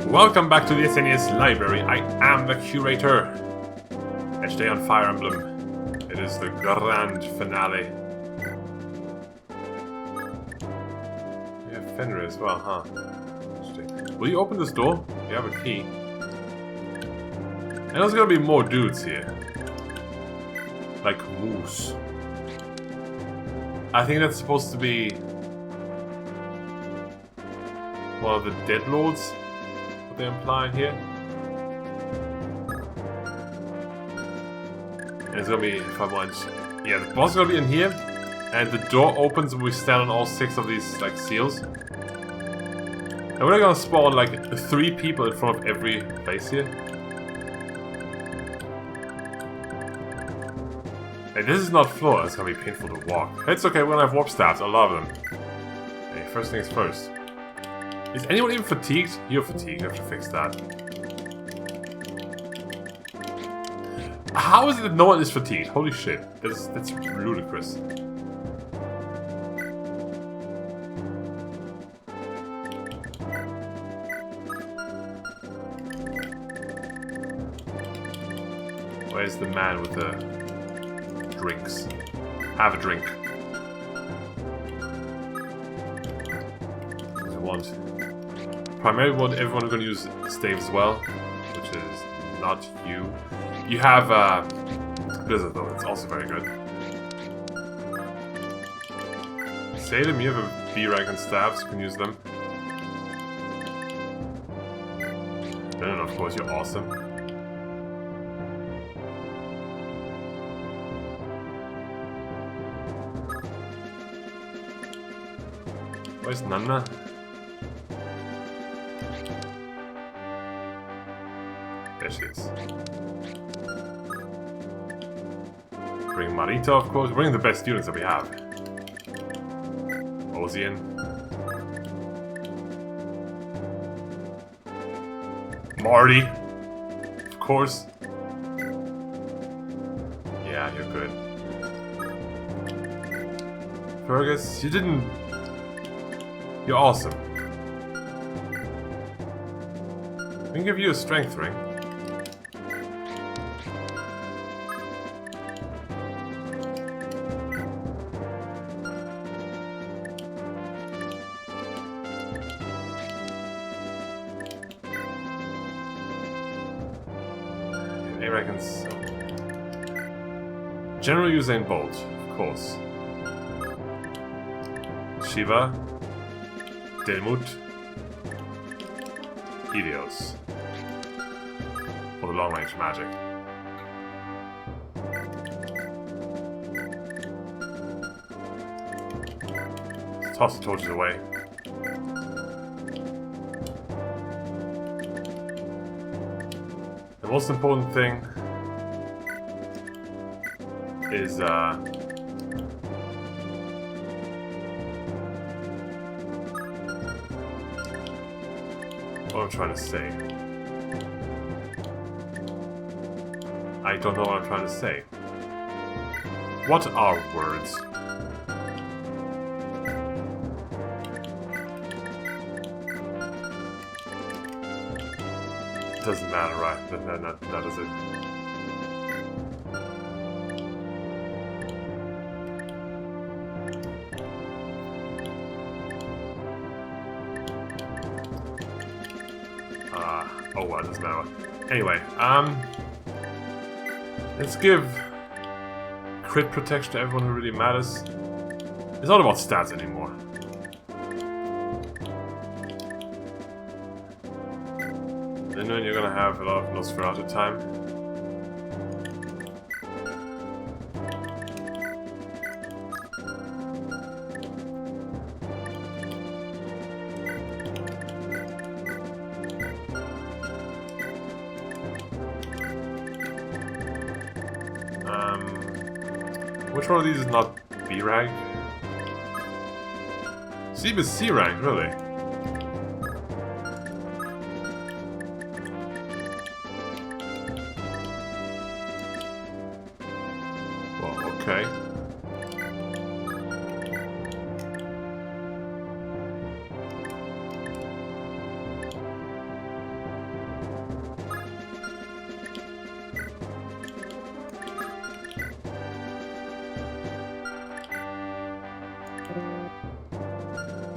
Welcome back to the SNES library. I am the curator. And today on Fire Emblem, it is the grand finale. You have Fenrir as well, huh? Interesting. Will you open this door? You have a key. And there's gonna be more dudes here. Like moose. I think that's supposed to be one of the Deadlords. They imply here. And it's gonna be, if I want, yeah, the boss is gonna be in here, and the door opens when we stand on all 6 of these like seals. And we're gonna spawn like 3 people in front of every place here. And this is not floor, it's gonna be painful to walk. It's okay, we're gonna have warp staffs, I love them. Okay, first things first. Is anyone even fatigued? You're fatigued, I have to fix that. How is it that no one is fatigued? Holy shit, that's ludicrous. Where's the man with the drinks? Have a drink. Primarily want everyone who's going to use stave as well, which is not you. You have Blizzard though, it's also very good. Salem, you have a B rank and staffs, you can use them. Then of course you're awesome. Where's Nana? There she is. Bring Marita, of course. Bring the best students that we have. Ozian. Marty. Of course. Yeah, you're good. Fergus, you didn't... You're awesome. We can give you a strength ring. I reckon so. General Usain Bolt, of course. Shiva. Delmut. Helios. For the long range magic. Let's toss the torches away. The most important thing is what I'm trying to say. I don't know what I'm trying to say. What are words? Doesn't matter, right? That is it. Oh well, it doesn't matter. Anyway, let's give crit protection to everyone who really matters. It's not about stats anymore. And then you're gonna have a lot of Nosferatu time. Which one of these is not B rank? Steve is C rank, really? Well, okay.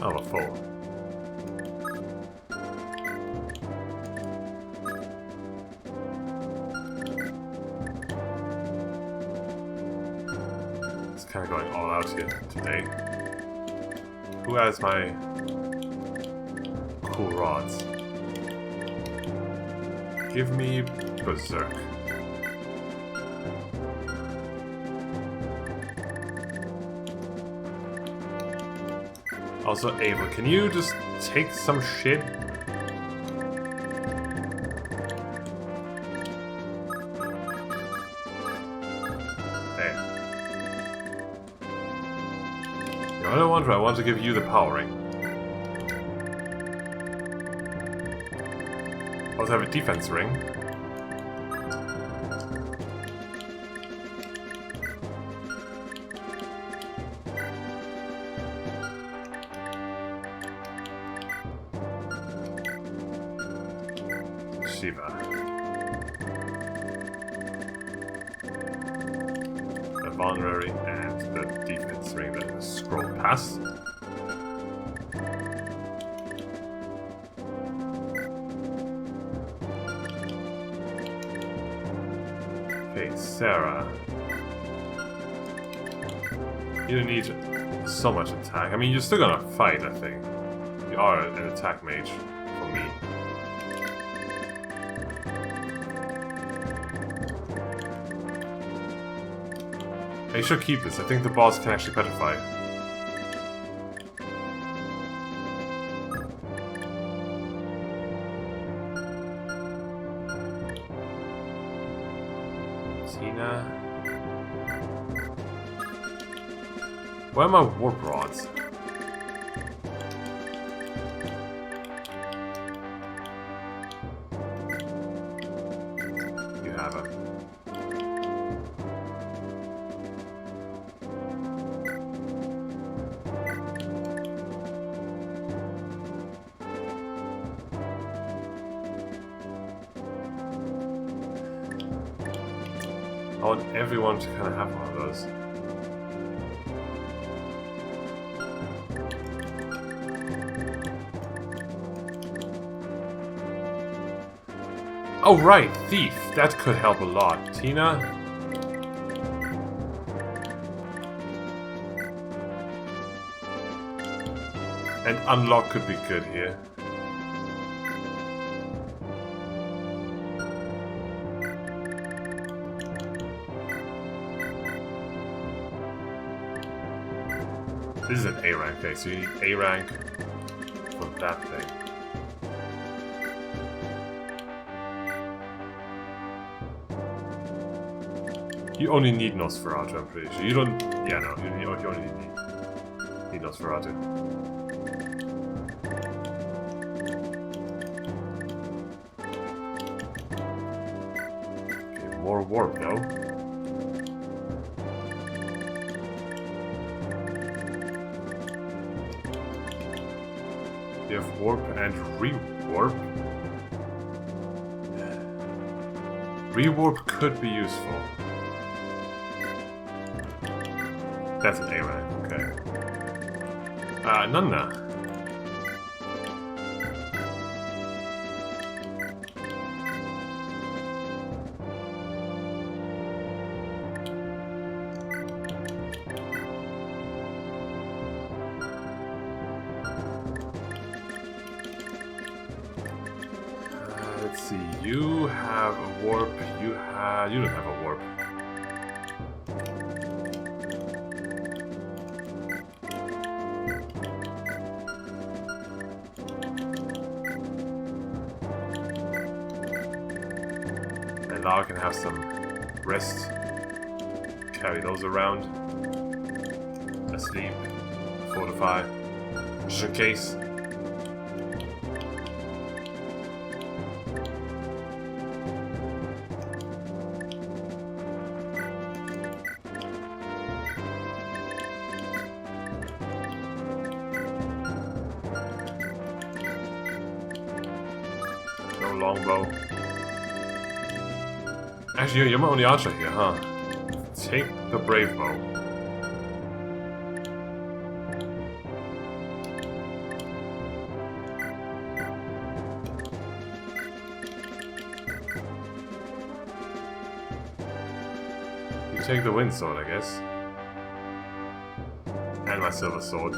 Oh, a full. It's kind of going all out here today. Who has my cool rods? Give me Berserk. Also, Ava, can you just take some shit? There. You know what I want? I want to give you the power ring. I also have a defense ring. Shiva. The vulnerary and the defense ring that is scroll past. Okay, Sarah. You don't need so much attack. I mean, you're still gonna fight, I think. You are an attack mage for me. I should keep this. I think the boss can actually petrify. Tina. Where are my warp rods? You have them. I want everyone to kind of have one of those. Oh right, Thief! That could help a lot. Tina? And Unlock could be good here. This is an A rank, okay, so you need A rank for that thing. You only need Nosferatu, I'm pretty sure. You don't... Yeah, no, you only need Nosferatu. Okay, more warp, though. You have warp and rewarp. Rewarp could be useful. That's an A rank, okay. Nana. Let's see, you have a warp, you don't have a warp. And now I can have some rest, carry those around, asleep, fortify, just in case. Longbow. Actually, you're my only archer here, huh? Take the brave bow. take the wind sword, I guess. And my silver sword.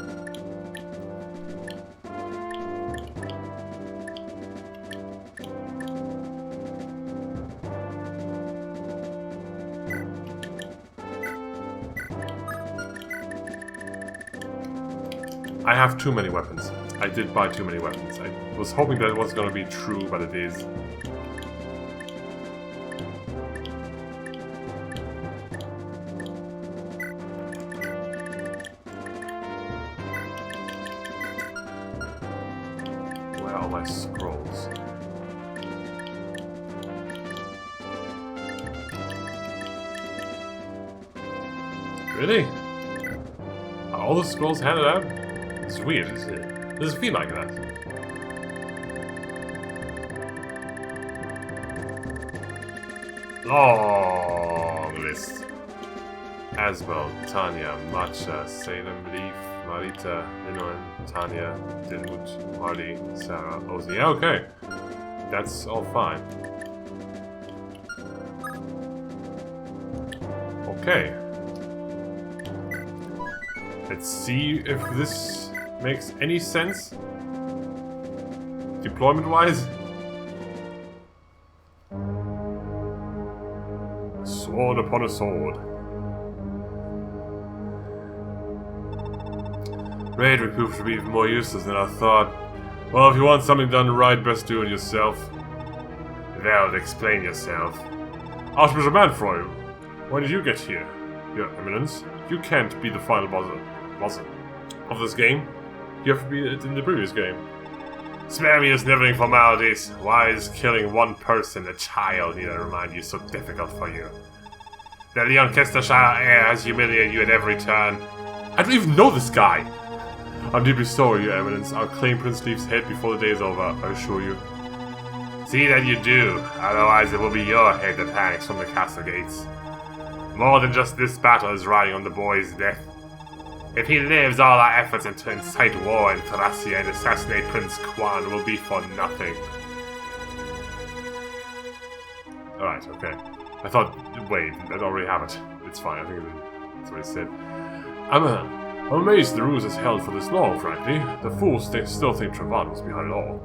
I have too many weapons. I did buy too many weapons. I was hoping that it wasn't going to be true, but it is. Where are my scrolls? Really? Are all the scrolls handed out? It's weird, isn't it? Does it feel like that? Long list. Asbel, Tanya, Matcha, Salem, Leaf, Marita, Linoan, Tanya, Dilmut, Marty, Sarah, Ozzy. Yeah, okay. That's all fine. Okay. Let's see if this makes any sense deployment-wise. Sword upon a sword. Raid would prove to be even more useless than I thought. Well, if you want something done right, best do it yourself. Well, explain yourself. Archbishop Manfroy, when did you get here? Your Eminence, you can't be the final boss of this game. You have to be it in the previous game. Spare me these nibbling formalities. Why is killing one person, a child, need I remind you, so difficult for you? The Leoncestershire heir has humiliated you at every turn. I don't even know this guy! I'm deeply sorry, Your Eminence. I'll claim Prince Leaf's head before the day is over, I assure you. See that you do, otherwise it will be your head that hangs from the castle gates. More than just this battle is riding on the boy's death. If he lives, all our efforts to incite war in Thracia and assassinate Prince Quan will be for nothing. Alright, okay. I thought, wait, I already have it. It's fine, I think that's what he said. I'm amazed the ruse is held for this long, frankly. The fools still think Travant was behind it all.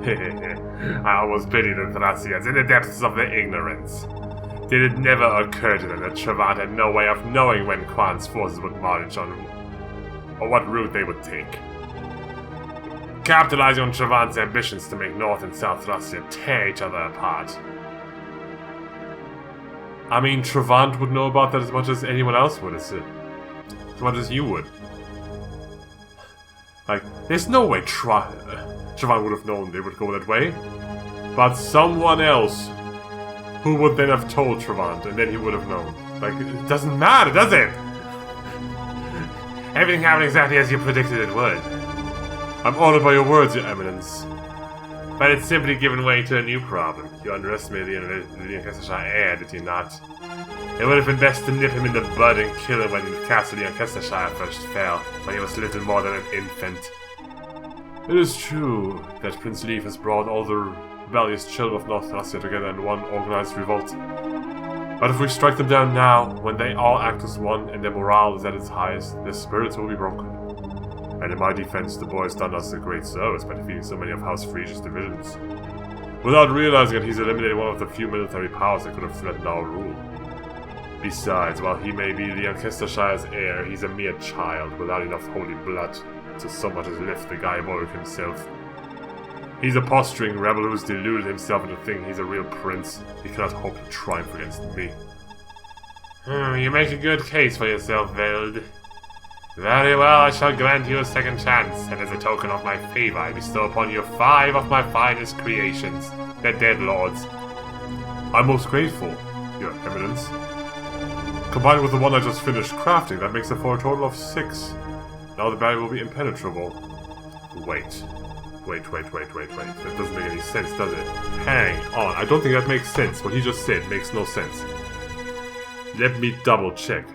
Hehehe, I almost pity the Thracians in the depths of their ignorance. Did it never occur to them that Travant had no way of knowing when Quan's forces would march on, or what route they would take? Capitalizing on Travant's ambitions to make North and South Thracia tear each other apart. I mean, Travant would know about that as much as anyone else would, as much as you would. Like, there's no way Travant would have known they would go that way. But someone else who would then have told Travant, and then he would have known. Like, it doesn't matter, does it? Everything happened exactly as you predicted it would. I'm honored by your words, Your Eminence. But it's simply given way to a new problem. You underestimated the Leoncestershire heir, did you not? It would have been best to nip him in the bud and kill him when Castle Leoncestershire first fell, when he was little more than an infant. It is true that Prince Leaf has brought all the rebellious children of North Thracia together in one organized revolt. But if we strike them down now, when they all act as one and their morale is at its highest, their spirits will be broken. And in my defense, the boy has done us a great service by defeating so many of House Frisia's divisions. Without realizing it, he's eliminated one of the few military powers that could have threatened our rule. Besides, while he may be Leoncestershire's heir, he's a mere child without enough holy blood to so much as lift the Diabolic himself. He's a posturing rebel who's deluded himself into thinking he's a real prince. He cannot hope to triumph against me. You make a good case for yourself, Veld. Very well, I shall grant you a second chance, and as a token of my favor, I bestow upon you 5 of my finest creations, the Deadlords. I'm most grateful, Your Eminence. Combined with the one I just finished crafting, that makes it for a total of 6. Now the barrier will be impenetrable. Wait. That doesn't make any sense, does it? Hang on, I don't think that makes sense. What he just said makes no sense. Let me double check.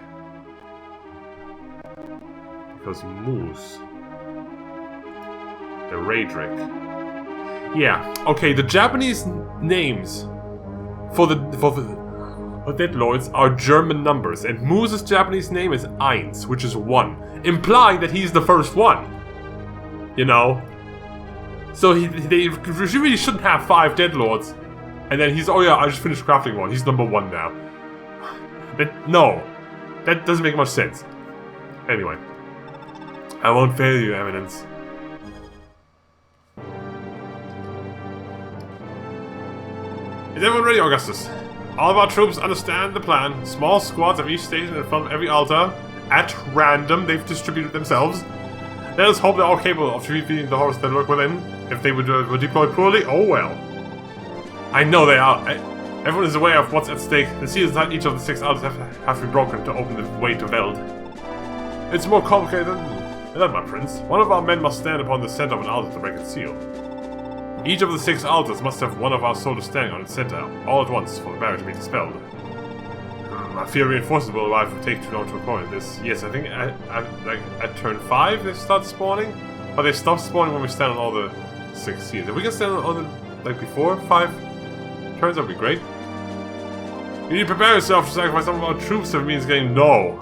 Because Moose... the Raedric. Yeah, okay, the Japanese names for the But Deadlords are German numbers, and Moose's Japanese name is Eins, which is 1, implying that he's the first one. You know? So they really shouldn't have 5 Deadlords. And then he's, oh yeah, I just finished crafting one. He's number 1 now. No. That doesn't make much sense. Anyway. I won't fail you, Eminence. Is everyone ready, Augustus? All of our troops understand the plan. Small squads of each station in front of every altar. At random, they've distributed themselves. Let us hope they're all capable of defeating the horrors that lurk within. If they were deployed poorly, oh well. I know they are. Everyone is aware of what's at stake. The seals inside each of the 6 altars have to be broken to open the way to Veld. It's more complicated than that, my prince. One of our men must stand upon the center of an altar to break its seal. Each of the 6 altars must have one of our soldiers standing on its center, all at once, for the barrier to be dispelled. I fear reinforcements will arrive if it takes too long to acquire this. Yes, I think at turn 5 they start spawning, but they stop spawning when we stand on all the 6 seals. If we can stand on all the, like before 5 turns, that'd be great. You need to prepare yourself to sacrifice some of our troops if it means getting no.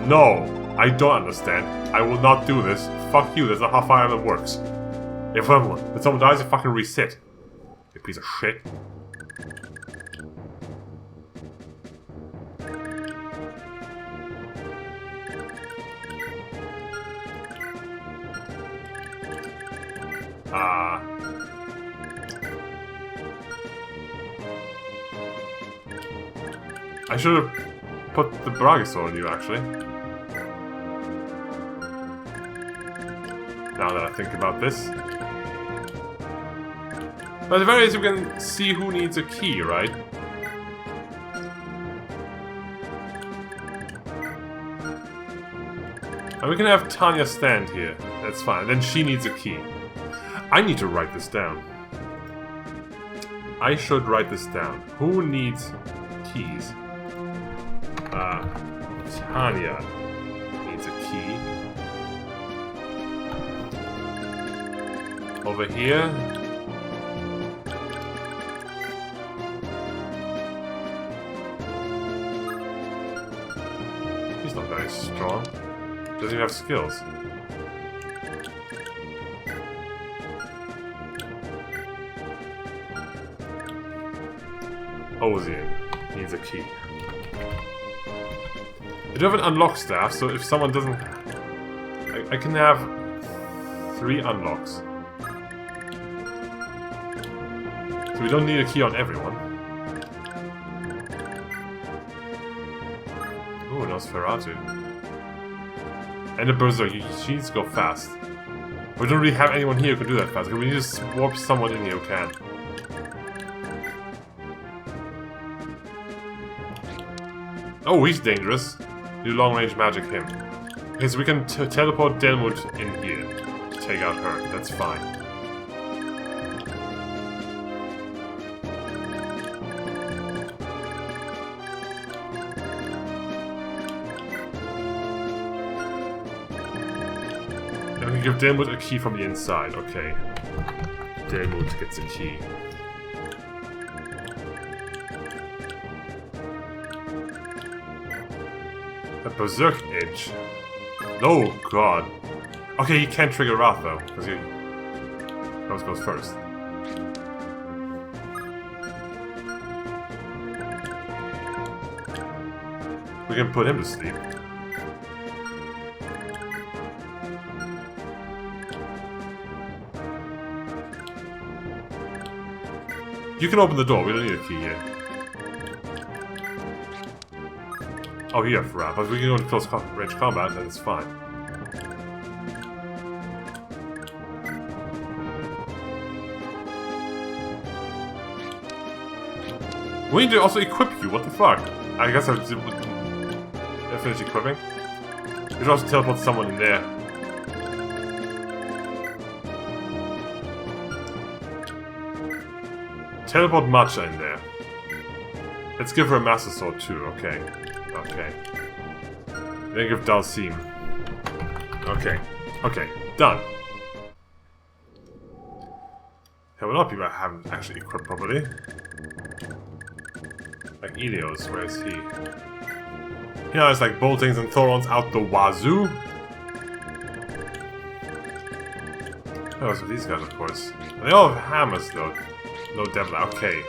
No, I don't understand. I will not do this. Fuck you, that's not how Fire Emblem works. If someone dies, you fucking reset. You piece of shit. I should have put the Bragisaur on you, actually. Now that I think about this. But at the very least, we can see who needs a key, right? And we can have Tanya stand here. That's fine. Then she needs a key. I need to write this down. I should write this down. Who needs keys? Tanya needs a key. Over here. He's not very strong. Doesn't even have skills. Ozian needs a key. I do have an unlock staff, so if someone doesn't... I can have 3 unlocks. So we don't need a key on everyone. Ooh, Nosferatu. And a Berserk, she needs to go fast. We don't really have anyone here who can do that fast. We need to warp someone in here who can. Oh, he's dangerous. Do long-range magic him. Okay, so we can teleport Delmut in here to take out her. That's fine. And we can give Delmut a key from the inside. Okay. Delmut gets a key. A Berserk Edge. Oh god. Okay, he can't trigger Wrath though, because he always goes first. We can put him to sleep. You can open the door, we don't need a key here. Oh, you have Wrath, but we can go to close range combat, and it's fine. We need to also equip you, what the fuck? I guess I'll finish equipping. We should also teleport someone in there. Teleport Matcha in there. Let's give her a Master Sword too, okay. Okay. Then give Dalsim. Okay. Okay. Done. Yeah, a lot of people I haven't actually equipped properly. Like Ilios, where is he? You know, it's like boltings and thorns out the wazoo. Oh, so these guys, of course. They all have hammers, though. No devil. Okay.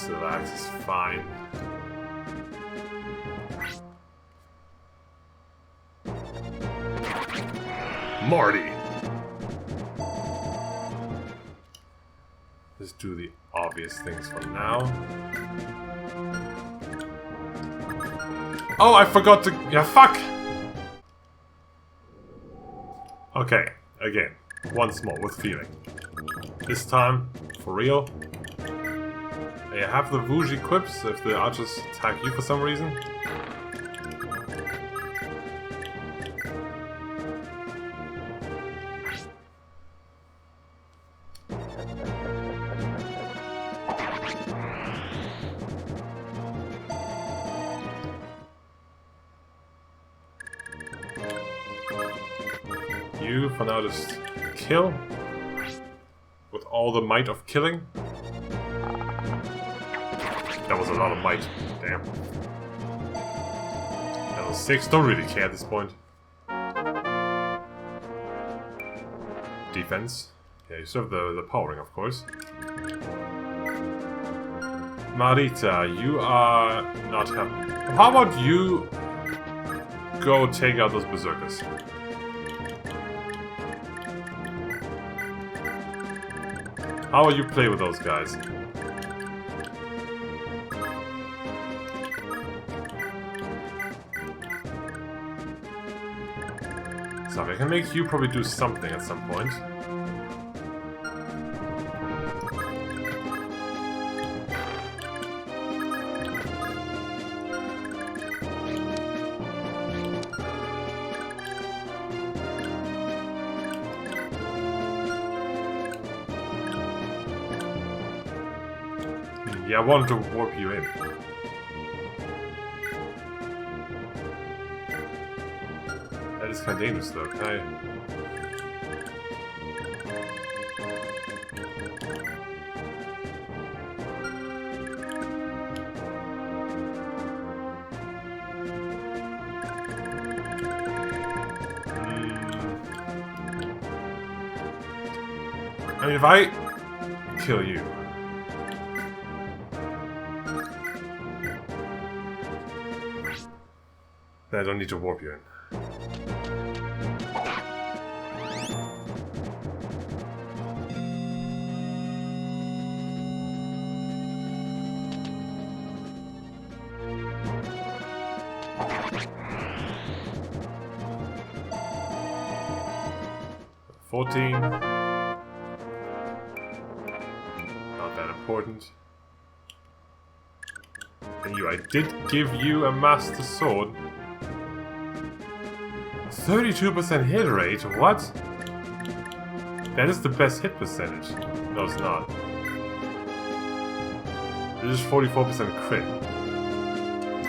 Relax, it's fine. Marty! Let's do the obvious things for now. Oh, I forgot to... Yeah, fuck! Okay, again. Once more, with feeling. This time, for real. You have the Vouge equipped, so if the archers attack you for some reason. You, for now, just kill. With all the might of killing. That was a lot of might. Damn. Level 6, don't really care at this point. Defense. Yeah, you serve the powering, of course. Marita, you are not helping. How about you go take out those berserkers? How will you play with those guys? I can make you probably do something at some point. Yeah, I wanted to warp you in. That is kind of dangerous though, can I... I mean, if I kill you... then I don't need to warp you in. Not that important. And you, I did give you a Master Sword. 32% hit rate? What? That is the best hit percentage. No, it's not. This is 44% crit.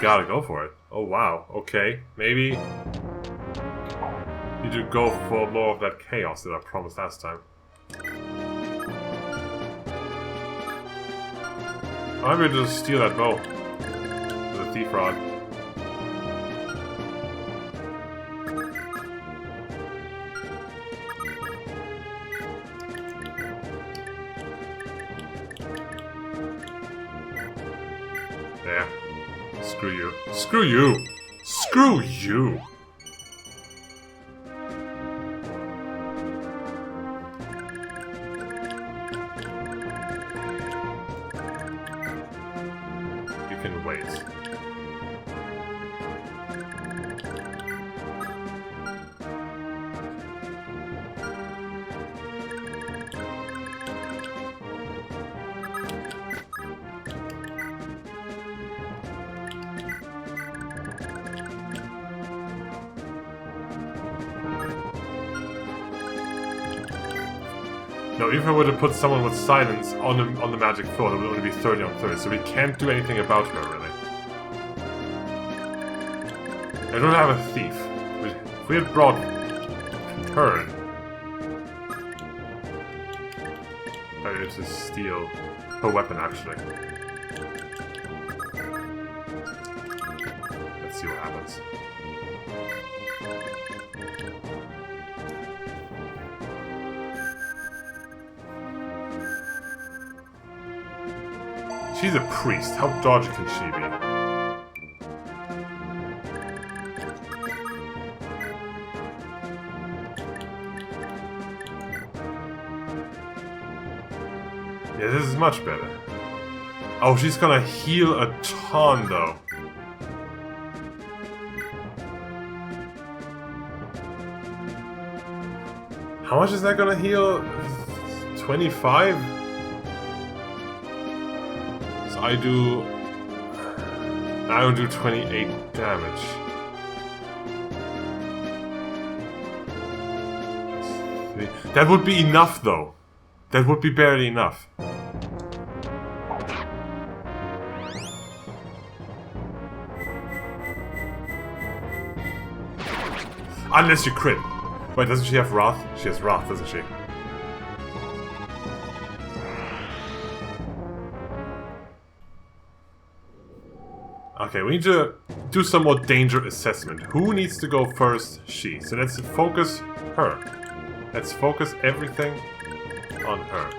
Gotta go for it. Oh wow, okay. Maybe you do go for more of that chaos that I promised last time. I'm going to just steal that bow. With a thief rod. There. Screw you. Screw you! Screw you! You can wait. No, even if I were to put someone with silence on the magic floor, it would only be 30 on 30, so we can't do anything about her, really. I don't have a thief. If we had brought her in, I need to steal her weapon, actually. Let's see what happens. She's a priest. How dodgy can she be? Yeah, this is much better. Oh, she's gonna heal a ton, though. How much is that gonna heal? 25? So I will do 28 damage. That would be enough, though. That would be barely enough. Unless you crit. Wait, doesn't she have Wrath? She has Wrath, doesn't she? Okay, we need to do some more danger assessment. Who needs to go first? She. So let's focus her. Let's focus everything on her.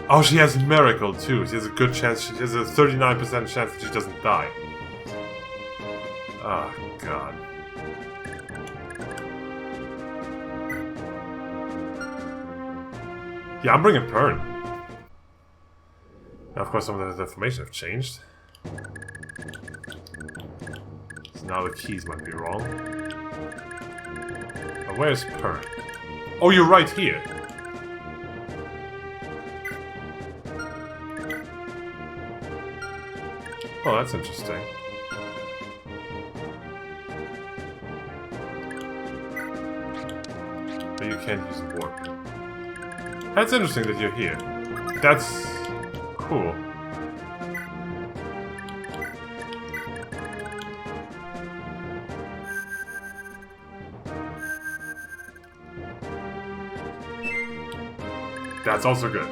Oh, she has Miracle too. She has a good chance. She has a 39% chance that she doesn't die. Oh, God. Yeah, I'm bringing Pern. Now, of course, some of the information have changed. So now the keys might be wrong. But where's Pern? Oh, you're right here. Oh, that's interesting. But you can't use warp. That's interesting that you're here. That's cool. That's also good.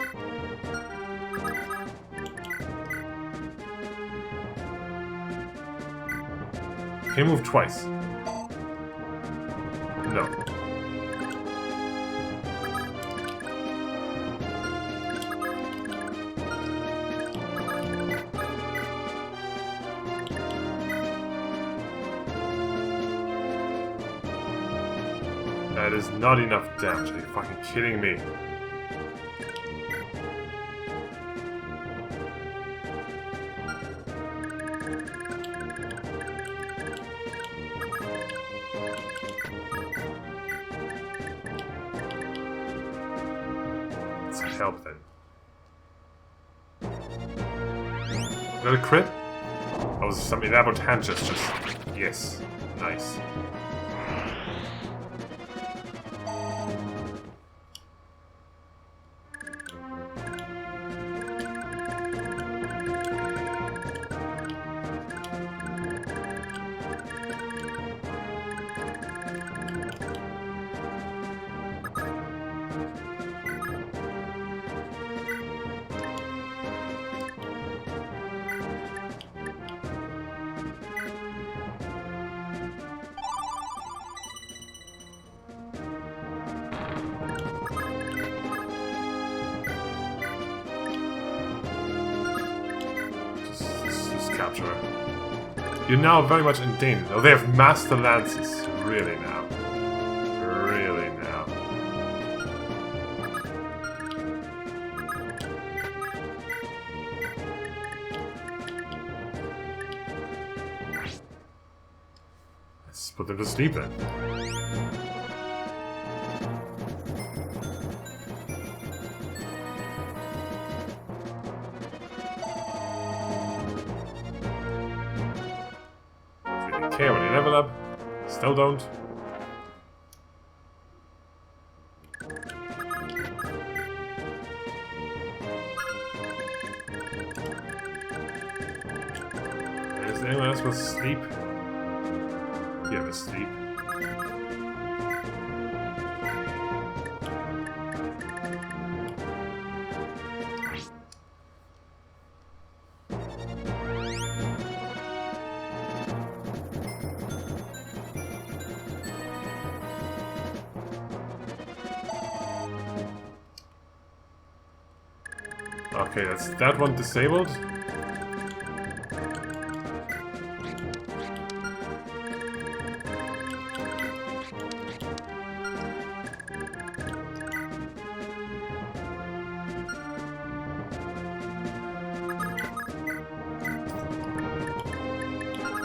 Can you move twice? No. That is not enough damage. Are you fucking kidding me? Let's help then. Got a crit? Oh, some elaborate hand gestures. Yes. Nice. Capture her. You're now very much in danger. Oh, they have Master Lances. Really now. Really now. Let's put them to sleep then. Care when you level up. Still don't. anyone else with sleep? You have a sleep. Okay, that's that one disabled.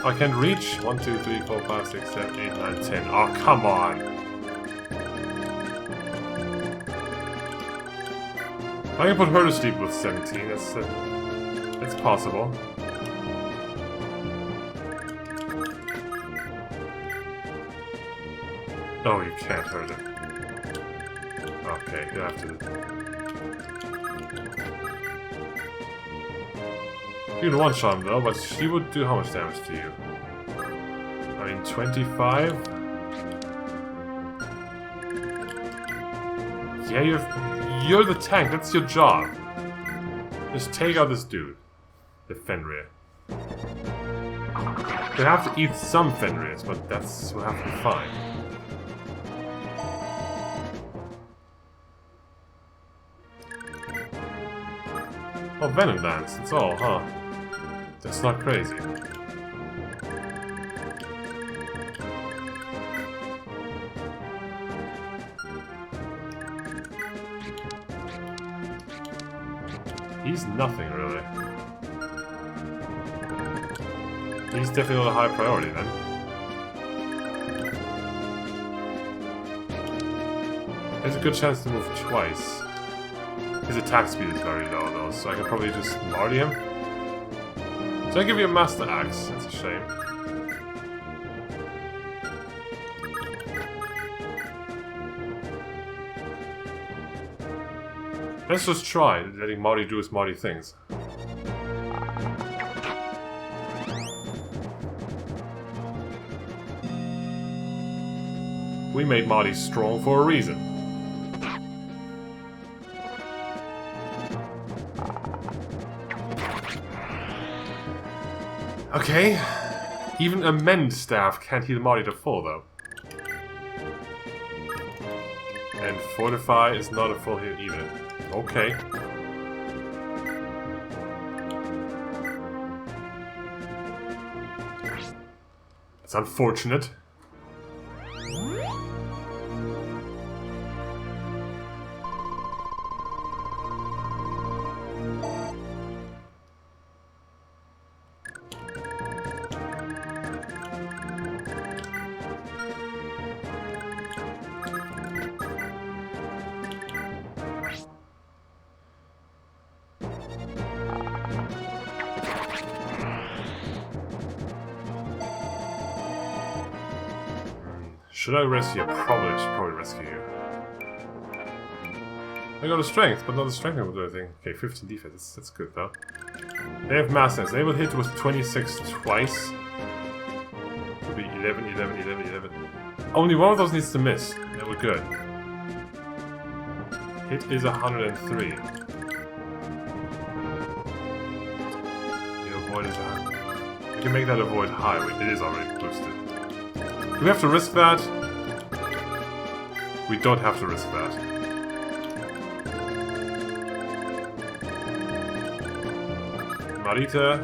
I can't reach. 1, 2, 3, 4, 5, 6, 7, 8, 9, 10. Oh, come on. I can put her to sleep with 17. It's possible. No, you can't hurt her. Okay, you have to. You can one-shot him though, but she would do how much damage to you? I mean, 25? Yeah, you're the tank, that's your job. Just take out this dude. The Fenrir. They have to eat some Fenrirs, but that's will have to be fine. Oh, Venom Dance, that's all, huh? That's not crazy. He's nothing, really. He's definitely not a high priority, then. There's a good chance to move twice. His attack speed is very low, though, so I can probably just Marty him. So I give you a Master Axe. That's a shame. Let's just try letting Marty do his Marty things. We made Marty strong for a reason. Okay. Even a mend staff can't heal Marty to full, though. And Fortify is not a full heal either. Okay. It's unfortunate. Should I rescue you? I should probably rescue you. I got a strength, but not a strength will do anything. Okay, 15 defense. That's good though. They have mass sense. They will hit with 26 twice. It will be 11, 11, 11, 11. Only one of those needs to miss. And we're good. Hit is 103. The avoid is 100. We can make that avoid high. It is already boosted. Do we have to risk that? We don't have to risk that. Marita.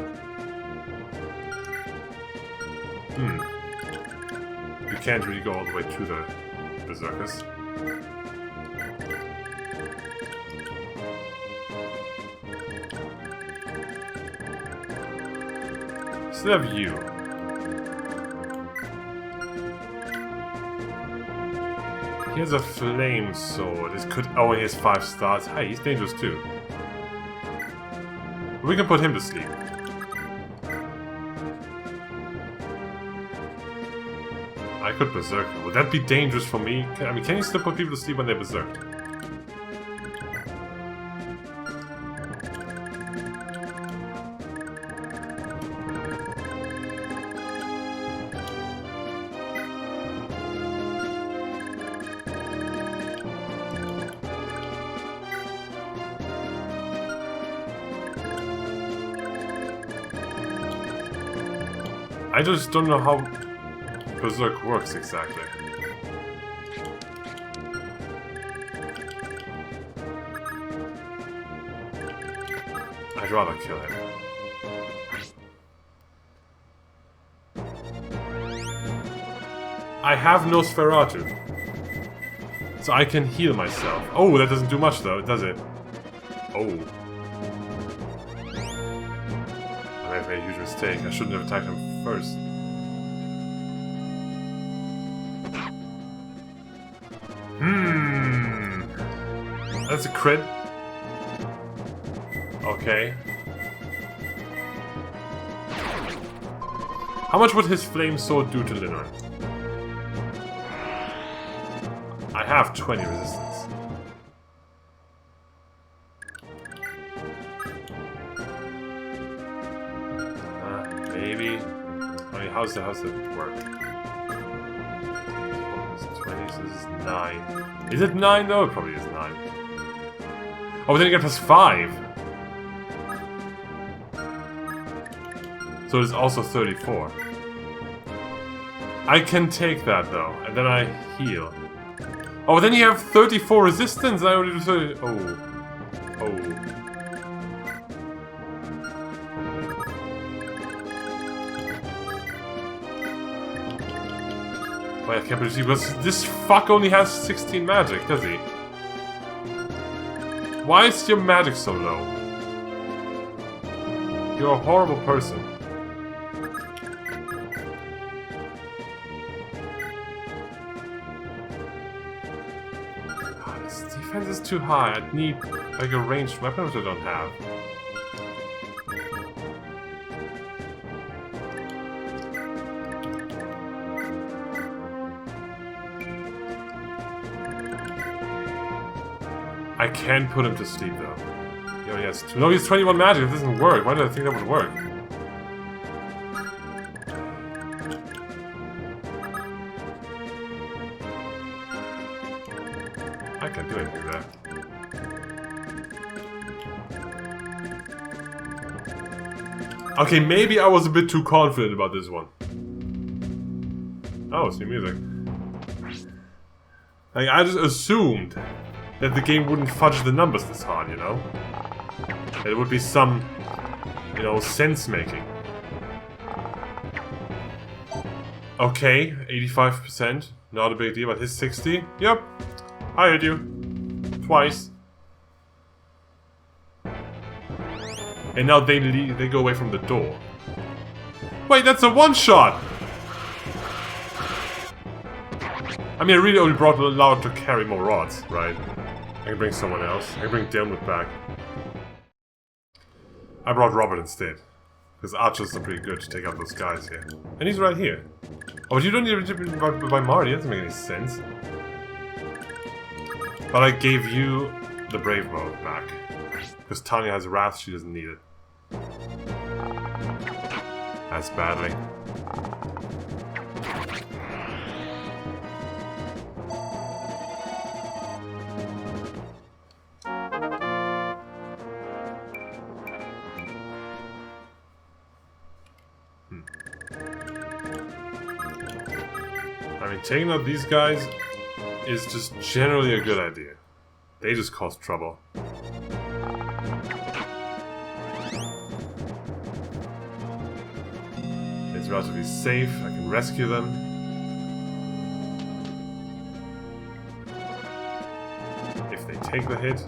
You can't really go all the way to the Berserkers. Still have you. He has a flame sword. This could. Oh, he has 5 stars. Hey, he's dangerous too. We can put him to sleep. I could berserk. Would that be dangerous for me? I mean, can you still put people to sleep when they're berserked? I just don't know how Berserk works exactly. I'd rather kill him. I have no Sferatu. So I can heal myself. Oh, that doesn't do much though, does it? Oh. I made a huge mistake. I shouldn't have attacked him first. That's a crit. Okay. How much would his flame sword do to Linor? I have 20 resistance. Maybe. I mean, how's that work? This is 20, so this is 9. Is it 9 though? It probably is 9. Oh, but then you get plus 5. So it's also 34. I can take that though, and then I heal. Oh, then you have 34 resistance. I already do 30. Oh. Wait, I can't believe because this fuck only has 16 magic, does he? Why is your magic so low? You're a horrible person. God, this defense is too high. I'd need like a ranged weapon, which I don't have. I can put him to sleep though. He only has no, he's 21 magic. It doesn't work. Why did I think that would work? I can't do anything there. Okay, maybe I was a bit too confident about this one. Oh, it's new music. Like, I just assumed that the game wouldn't fudge the numbers this hard, you know? It would be some, you know, sense-making. Okay, 85%. Not a big deal, but his 60? Yep. I heard you. Twice. And now they go away from the door. Wait, that's a one-shot! I mean, I really only brought allowed to carry more rods, right? I can bring someone else. I can bring Dilmut back. I brought Robert instead. Because archers are pretty good to take out those guys here. And he's right here. Oh, but you don't need to be by Marty. That doesn't make any sense. But I gave you the Brave Bow back. Because Tanya has Wrath, she doesn't need it. As badly. I mean, taking out these guys is just generally a good idea. They just cause trouble. It's relatively safe, I can rescue them. If they take the hit.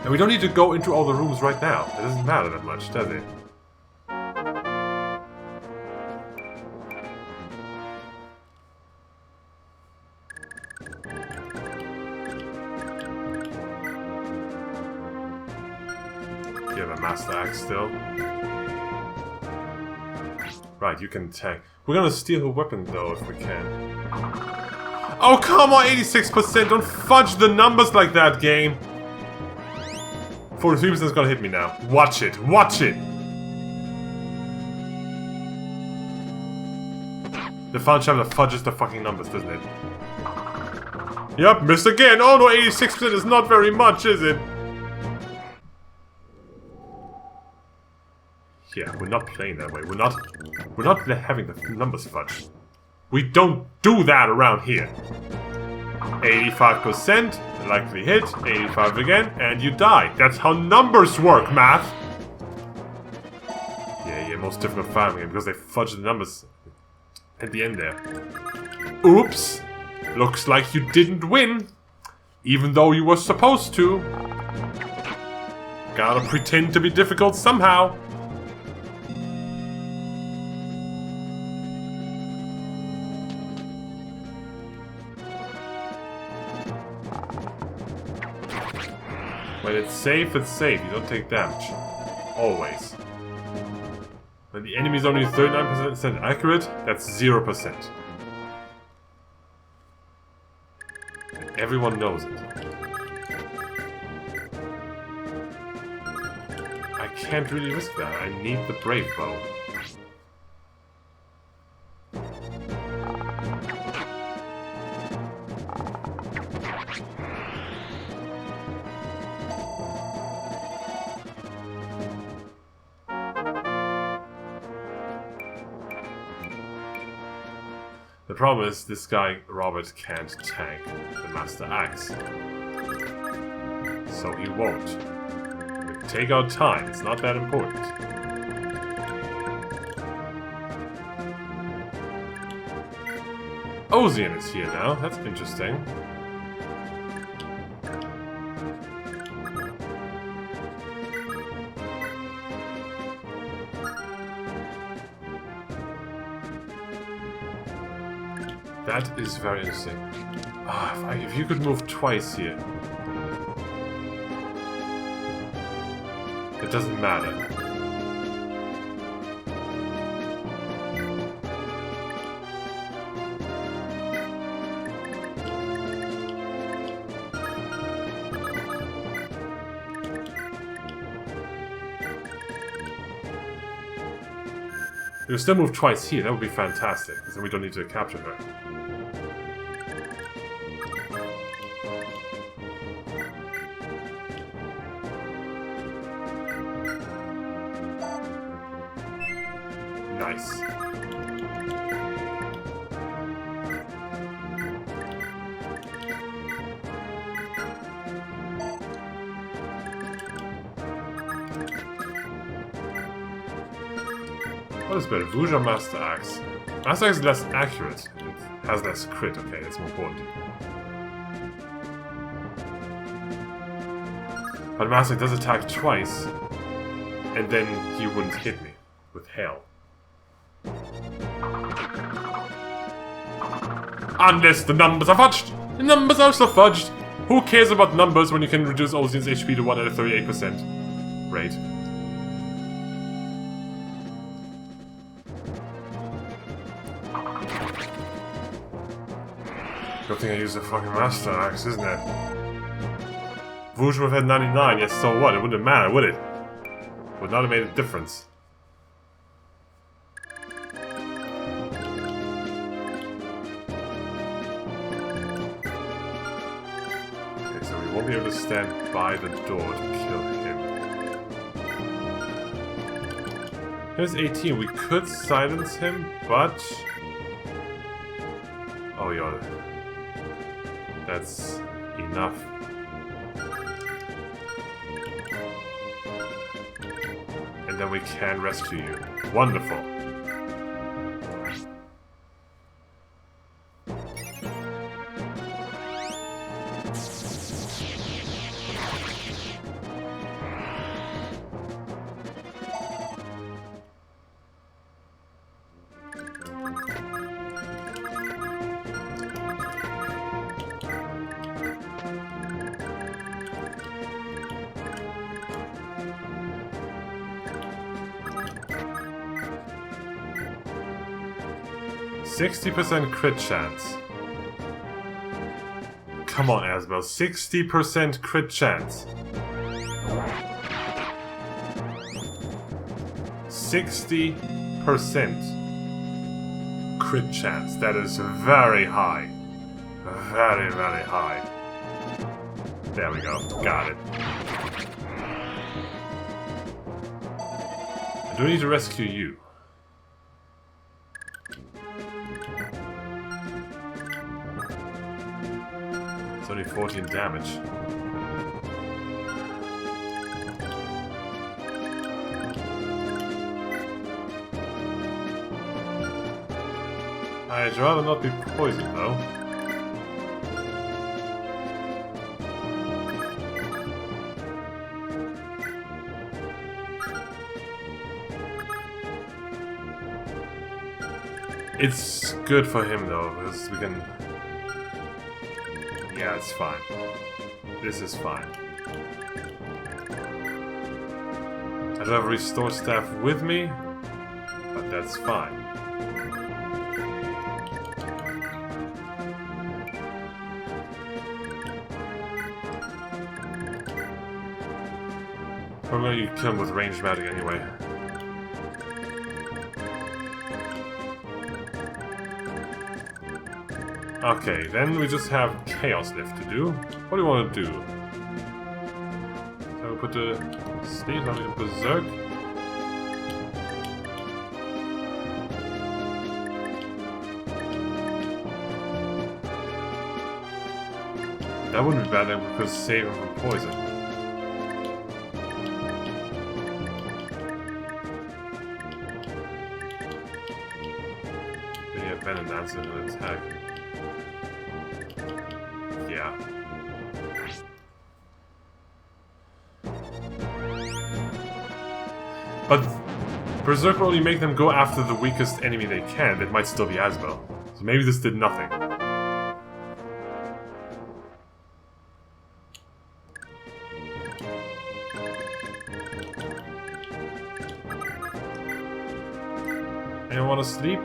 And we don't need to go into all the rooms right now. It doesn't matter that much, does it? You have a Master Axe still. Right, you can tank. We're gonna steal her weapon though if we can. Oh come on, 86%! Don't fudge the numbers like that, game! 43% is gonna hit me now. Watch it! Watch it! The fun chapter fudges the fucking numbers, doesn't it? Yep, missed again! Oh no, 86% is not very much, is it? Yeah, we're not playing that way. We're not having the numbers fudged. We don't do that around here. 85% likely hit, 85 again, and you die. That's how numbers work, math. Yeah, most difficult fighting game because they fudge the numbers at the end there. Oops! Looks like you didn't win, even though you were supposed to. Gotta pretend to be difficult somehow. When it's safe, it's safe. You don't take damage. Always. When the enemy is only 39% accurate, that's 0%. And everyone knows it. I can't really risk that. I need the brave bow. The problem is this guy, Robert, can't tank the Master Axe. So he won't. We take our time, it's not that important. Ozian is here now, that's interesting. That is very interesting. If you could move twice here. It doesn't matter. If you still move twice here, that would be fantastic, because then we don't need to capture her. Nice. What is better, Rouge or Master Axe? Master Axe is less accurate. It has less crit, okay, that's more important. But Master Axe does attack twice, and then he wouldn't hit me with hail. Unless the numbers are fudged! The numbers are so fudged! Who cares about numbers when you can reduce Ozian's HP to 1 at a 38% rate? Good thing I used a fucking Master Axe, isn't it? Rouge would have had 99, yes, so what? It wouldn't matter, would it? Would not have made a difference. Okay, so we won't be able to stand by the door to kill him. Here's 18. We could silence him, but... Oh, yeah. That's enough. And then we can rescue you. Wonderful. %60 crit chance. Come on, Asbel. 60% crit chance. 60% crit chance. That is very high. Very, very high. There we go. Got it. I do need to rescue you. It's only 14 damage. I'd rather not be poisoned though. It's good for him though, because we can... Yeah, it's fine. This is fine. I don't have restore staff with me, but that's fine. I'm going to kill him with ranged magic anyway. Okay, then we just have chaos left to do. What do you want to do? So we put the sleep on the berserk. That wouldn't be bad then, because save him from poison. Then you have Venom Dancer and attack. Yeah. But Berserk will only make them go after the weakest enemy they can. That might still be Asbel. So maybe this did nothing. Anyone want to sleep?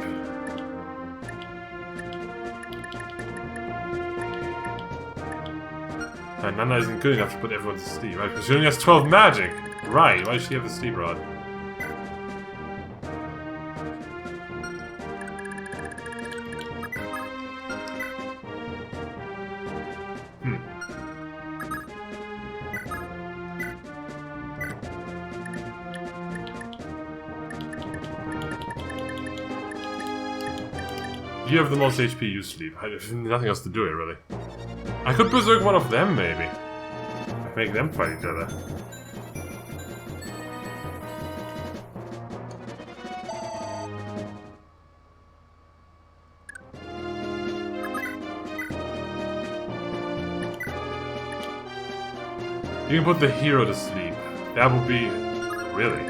Nana isn't good enough to put everyone to sleep, right? Because she only has 12 magic! Right, why does she have the sleep rod? You have the most HP, you sleep. I have nothing else to do here, really. I could berserk one of them, maybe. Make them fight each other. You can put the hero to sleep. That would be... Really?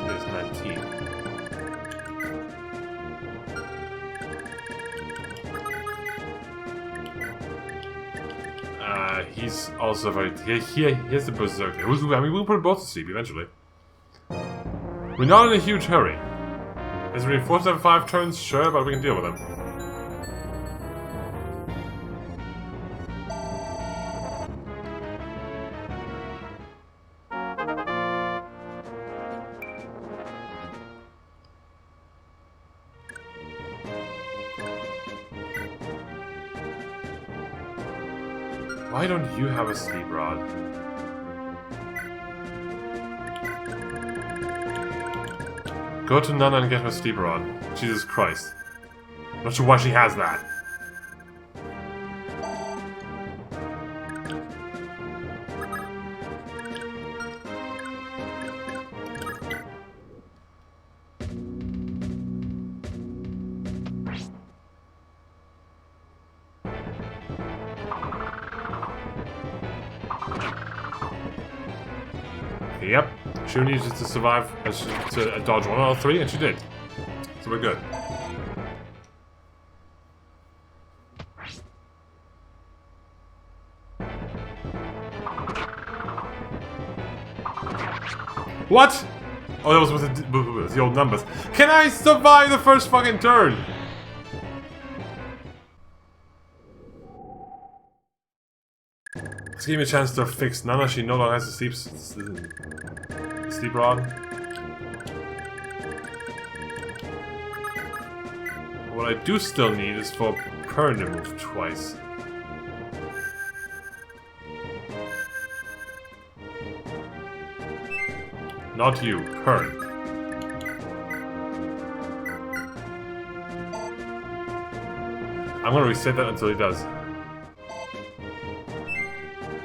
There's 19. He's also very... Here's the berserker. I mean, we'll put both to sleep eventually. We're not in a huge hurry. Is it reinforced every 5 turns? Sure, but we can deal with them. Why don't you have a sleep rod? Go to Nana and get her sleep rod. Jesus Christ. Not sure why she has that. Yep, she needed to survive, to dodge 1 out of 3, and she did. So we're good. What? Oh, that was with the old numbers. Can I survive the first fucking turn? This gave me a chance to fix Nana. She no longer has a sleep rod. What I do still need is for Pern to move twice. Not you, Pern. I'm gonna reset that until he does.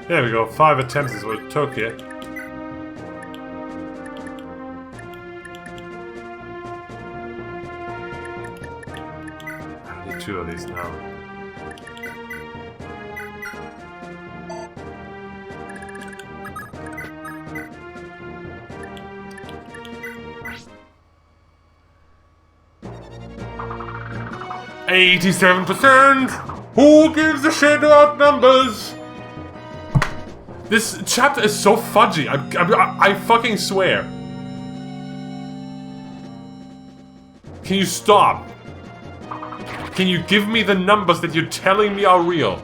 There we go, 5 attempts is what it took here. I need 2 of these now. $87%! Who gives a shit about numbers? This chapter is so fudgy. I fucking swear. Can you stop? Can you give me the numbers that you're telling me are real?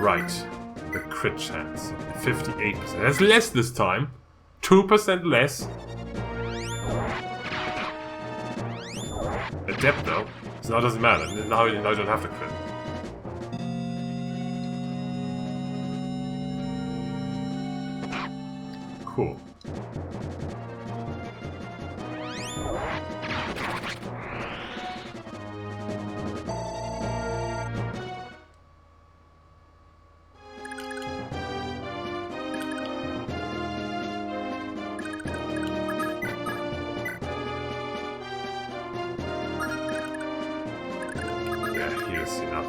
Right, the crit chance, 58%. That's less this time. 2% less. Adept though, so now it doesn't matter. Now you don't have to crit. Cool. Enough.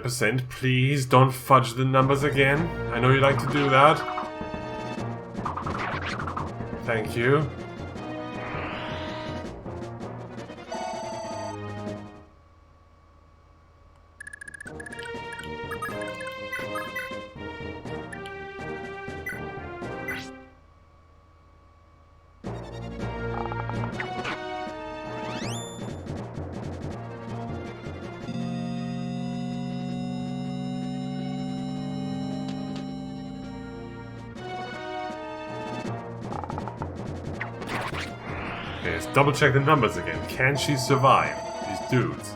%. Please don't fudge the numbers again. I know you like to do that. Thank you. Okay, let's double check the numbers again. Can she survive these dudes?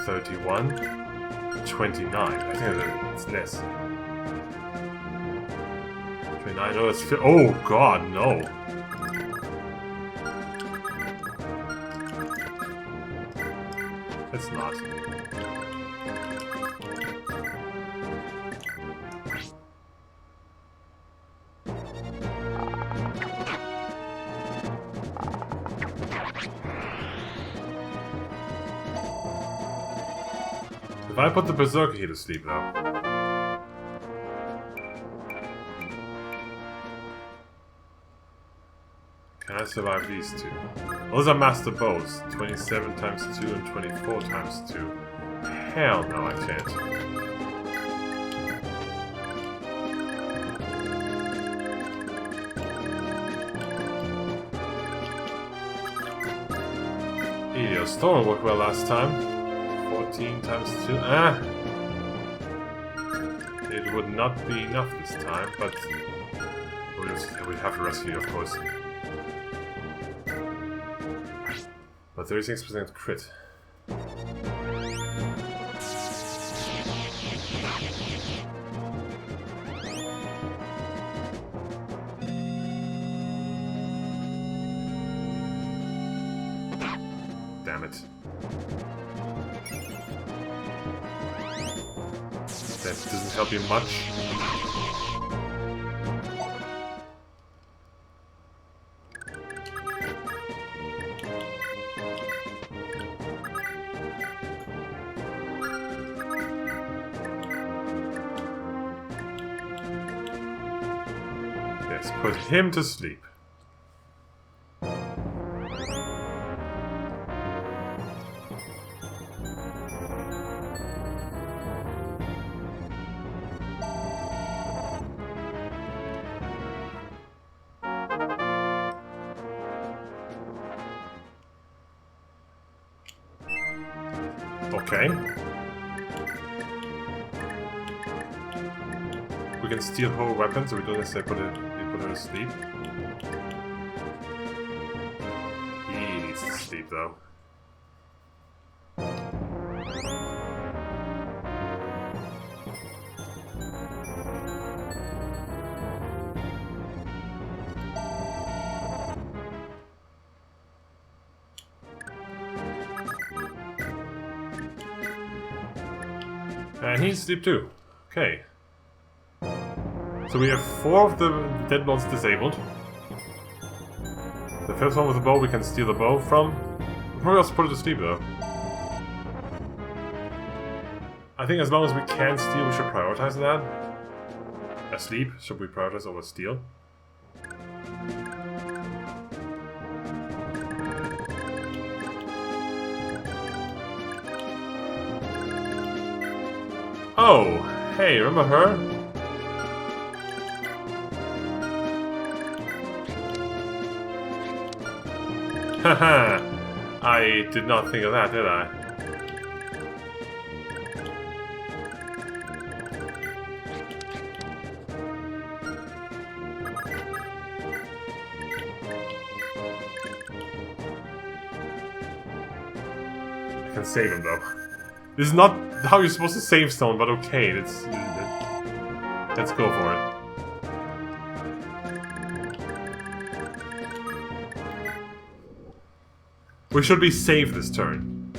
$31, $29. I think it's less. 29. No, it's oh god, no. It's not. If I put the Berserker here to sleep now. Can I survive these two? Those are Master Bows. 27 times 2 and 24 times 2. Hell no, I can't. Helios Storm worked well last time. 14 times 2. Ah! It would not be enough this time, but we have to rescue, of course. But 36% crit. Damn it. That doesn't help you much. Let's put him to sleep. Okay. We can steal her weapons, so we don't necessarily put her to sleep. He needs to sleep, though. And he needs to sleep too. Okay. So we have 4 of the Deadlords disabled. The 5th one with the bow we can steal the bow from. We'll probably also put it to sleep though. I think as long as we can steal, we should prioritize that. Asleep should we prioritize over steal. Oh, hey, remember her? Haha, I did not think of that, did I? I can save him though. This is not how you're supposed to save someone, but okay, let's go for it. We should be safe this turn.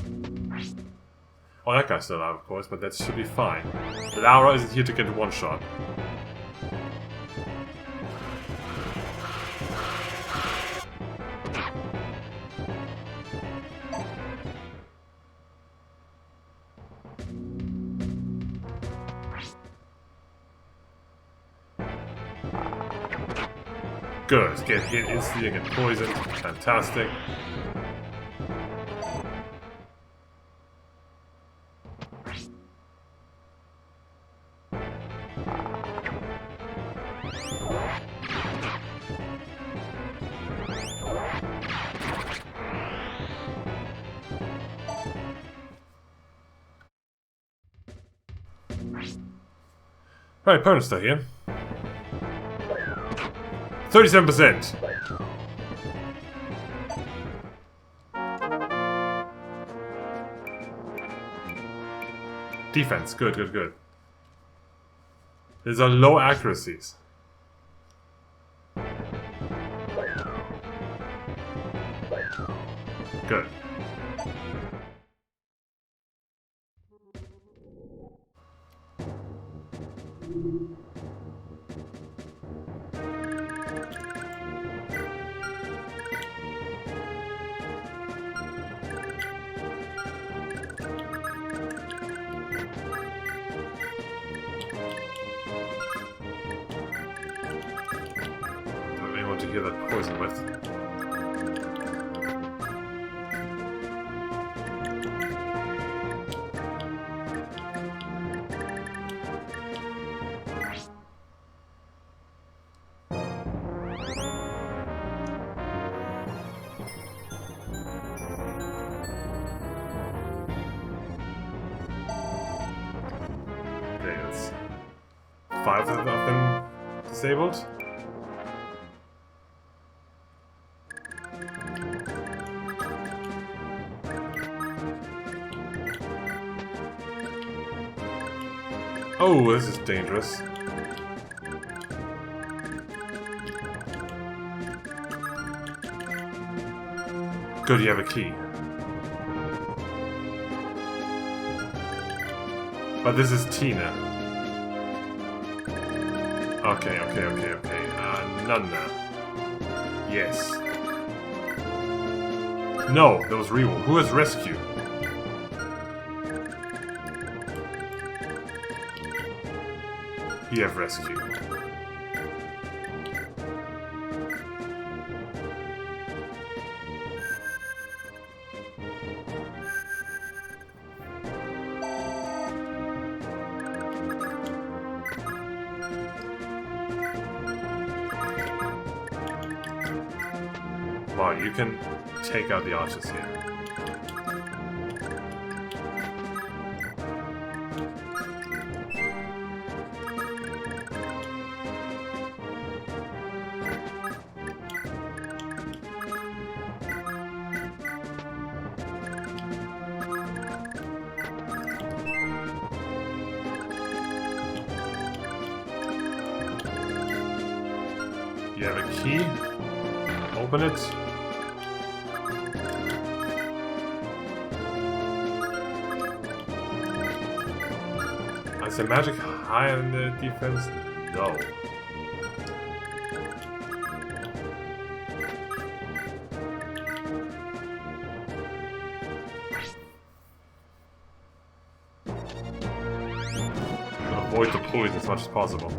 Oh, that guy's still alive, of course, but that should be fine. Laura isn't here to get one shot. Good, get hit instantly, get poisoned. Fantastic. Right, opponent's still here. 37%. Defense, good, good, good. These are low accuracies. Good. To hear that poison with. Okay, that's 5 of them disabled. Oh, this is dangerous. Good, you have a key. But this is Tina. Okay. Nana. Yes. No, that was Rewo. Who has rescue? You have rescue. Come on, you can take out the archers here. You have a key. Open it. Is the magic higher than the defense? No. Avoid the poison as much as possible.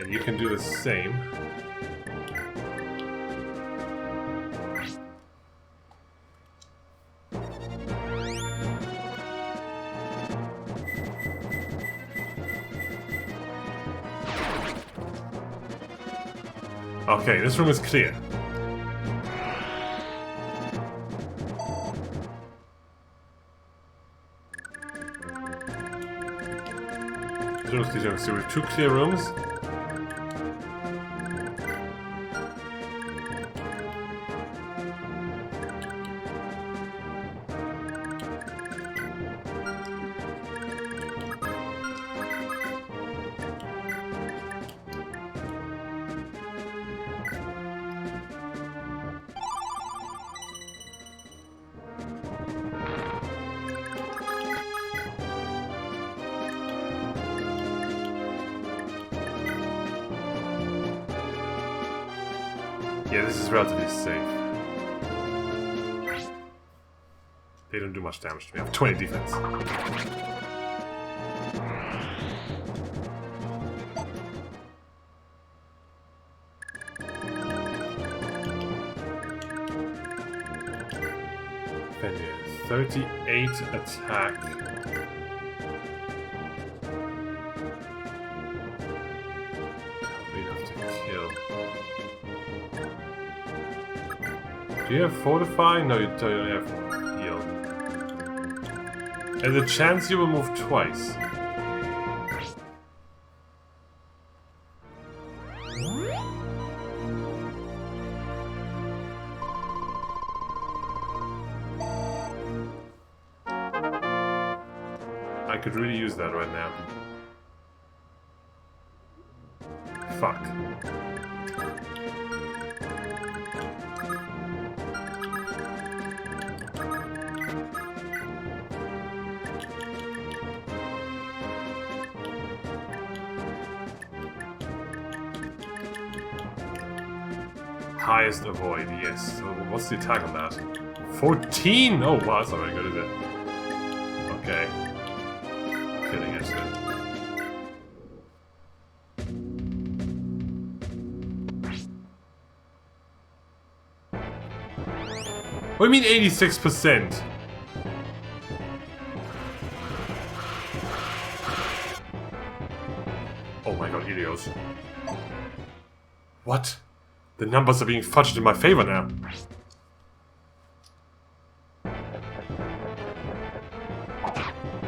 And you can do the same. Okay, this room is clear. So we have 2 clear rooms. Yeah, this is relatively safe. They don't do much damage to me. I have 20 defense. Fenrir, 38 attack. Do you have Fortify? No, you don't have Heal. There's a chance you will move twice. I could really use that right now. Fuck. Highest avoid, yes. So what's the attack on that? 14! Oh wow, that's not very good, is it? Okay. Killing it. What do you mean 86%? Oh my god, Helios. What? The numbers are being fudged in my favor now.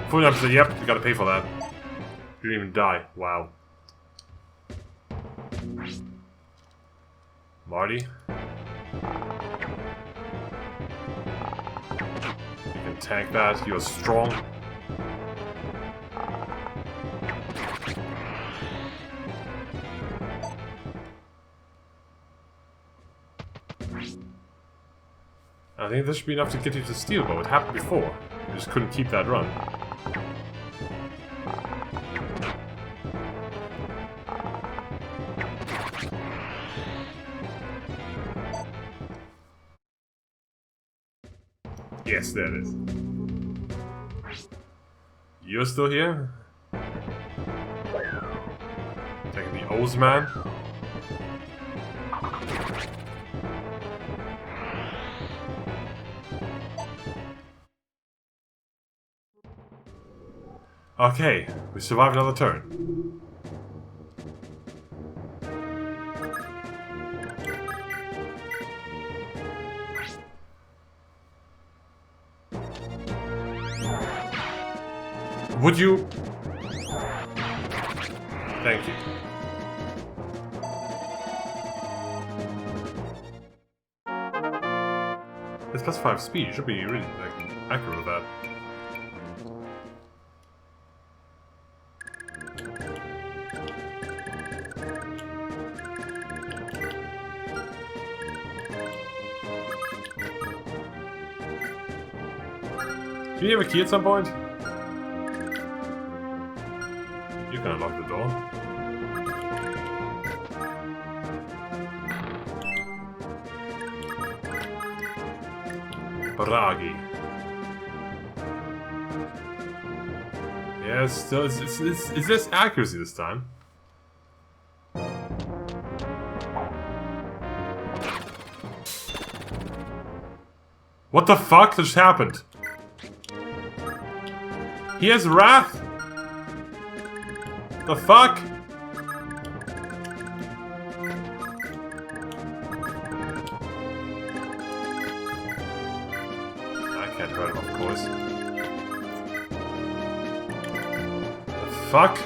Full numbers, yep, you gotta pay for that. You didn't even die. Wow. Marty? You can tank that, you're strong. I think this should be enough to get you to steel bow. It happened before. You just couldn't keep that run. Yes, there it is. You're still here? Taking the Ozman. Okay, we survived another turn. Would you? Thank you. It's +5 speed. You should be really like accurate with that. Do you have a key at some point? You can unlock the door. Bragi. Yeah, still, is this accuracy this time? What the fuck just happened? He has wrath? The fuck? I can't hurt him, of course. The fuck?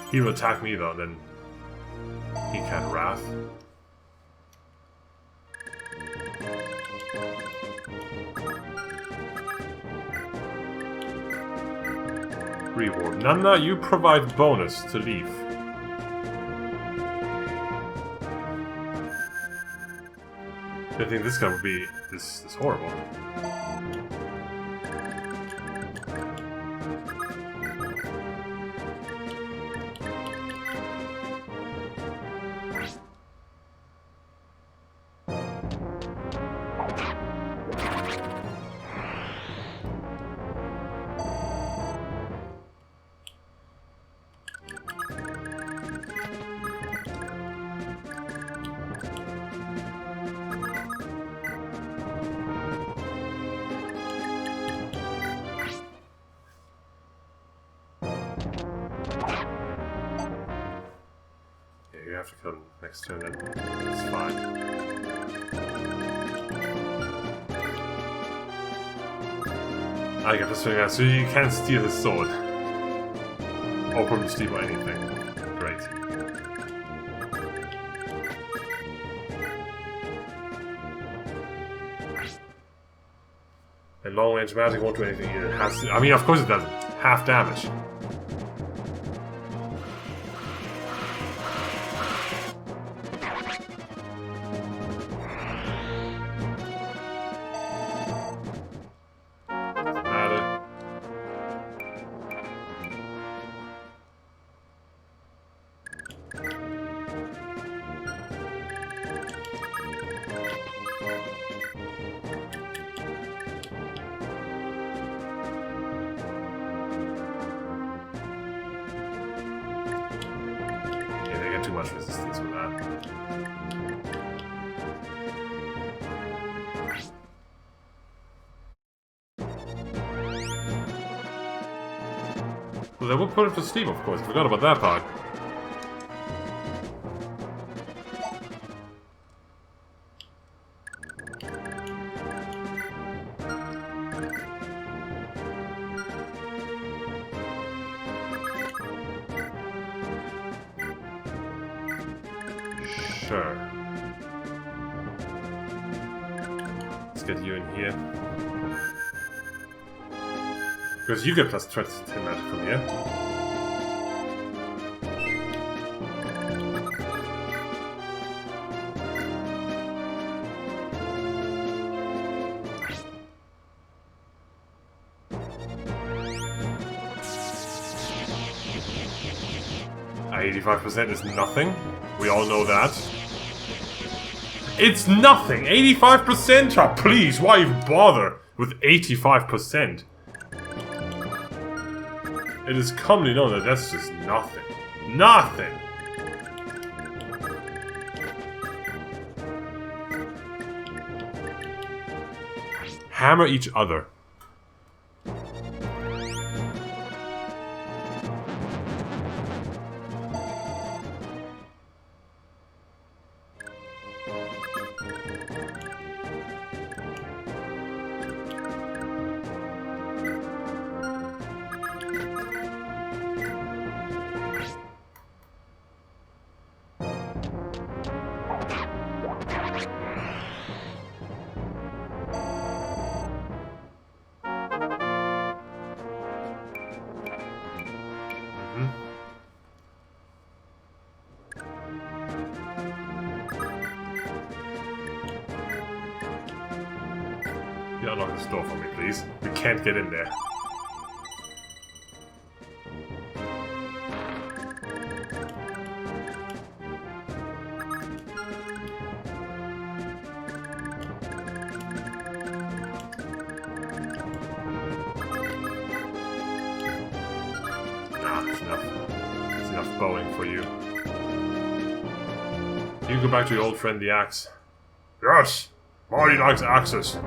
He will attack me though, then he can wrath. Reward. Nana, you provide bonus to leave. I think this guy would be this horrible. You have to kill him next turn then. It's fine. I get this thing out, so you can't steal his sword. Or probably steal anything. Great. And long range magic won't do anything either. It has to, I mean, of course it doesn't. Half damage. Too much resistance with that. Well, they will put it to sleep, of course. Forgot about that part. Sure. Let's get you in here. Because you get plus 20 magic from here. At 85% is nothing. We all know that. It's nothing! 85%? Oh, please, why even bother with 85%? It is commonly known that that's just nothing. Nothing! Hammer each other. You unlock this door for me, please. We can't get in there. Nah, it's enough. It's enough bowing for you. You can go back to your old friend, the axe. Yes! Marty likes axes.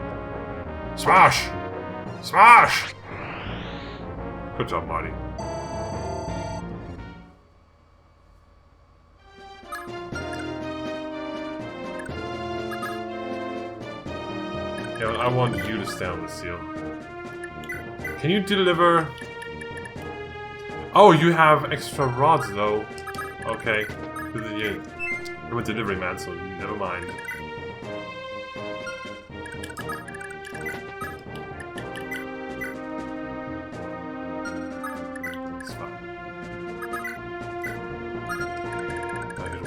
Smash! Smash! Good job, Marty. Yeah, well, I want you to stay on the seal. Can you deliver... Oh, you have extra rods, though. Okay. I'm a delivery man, so never mind.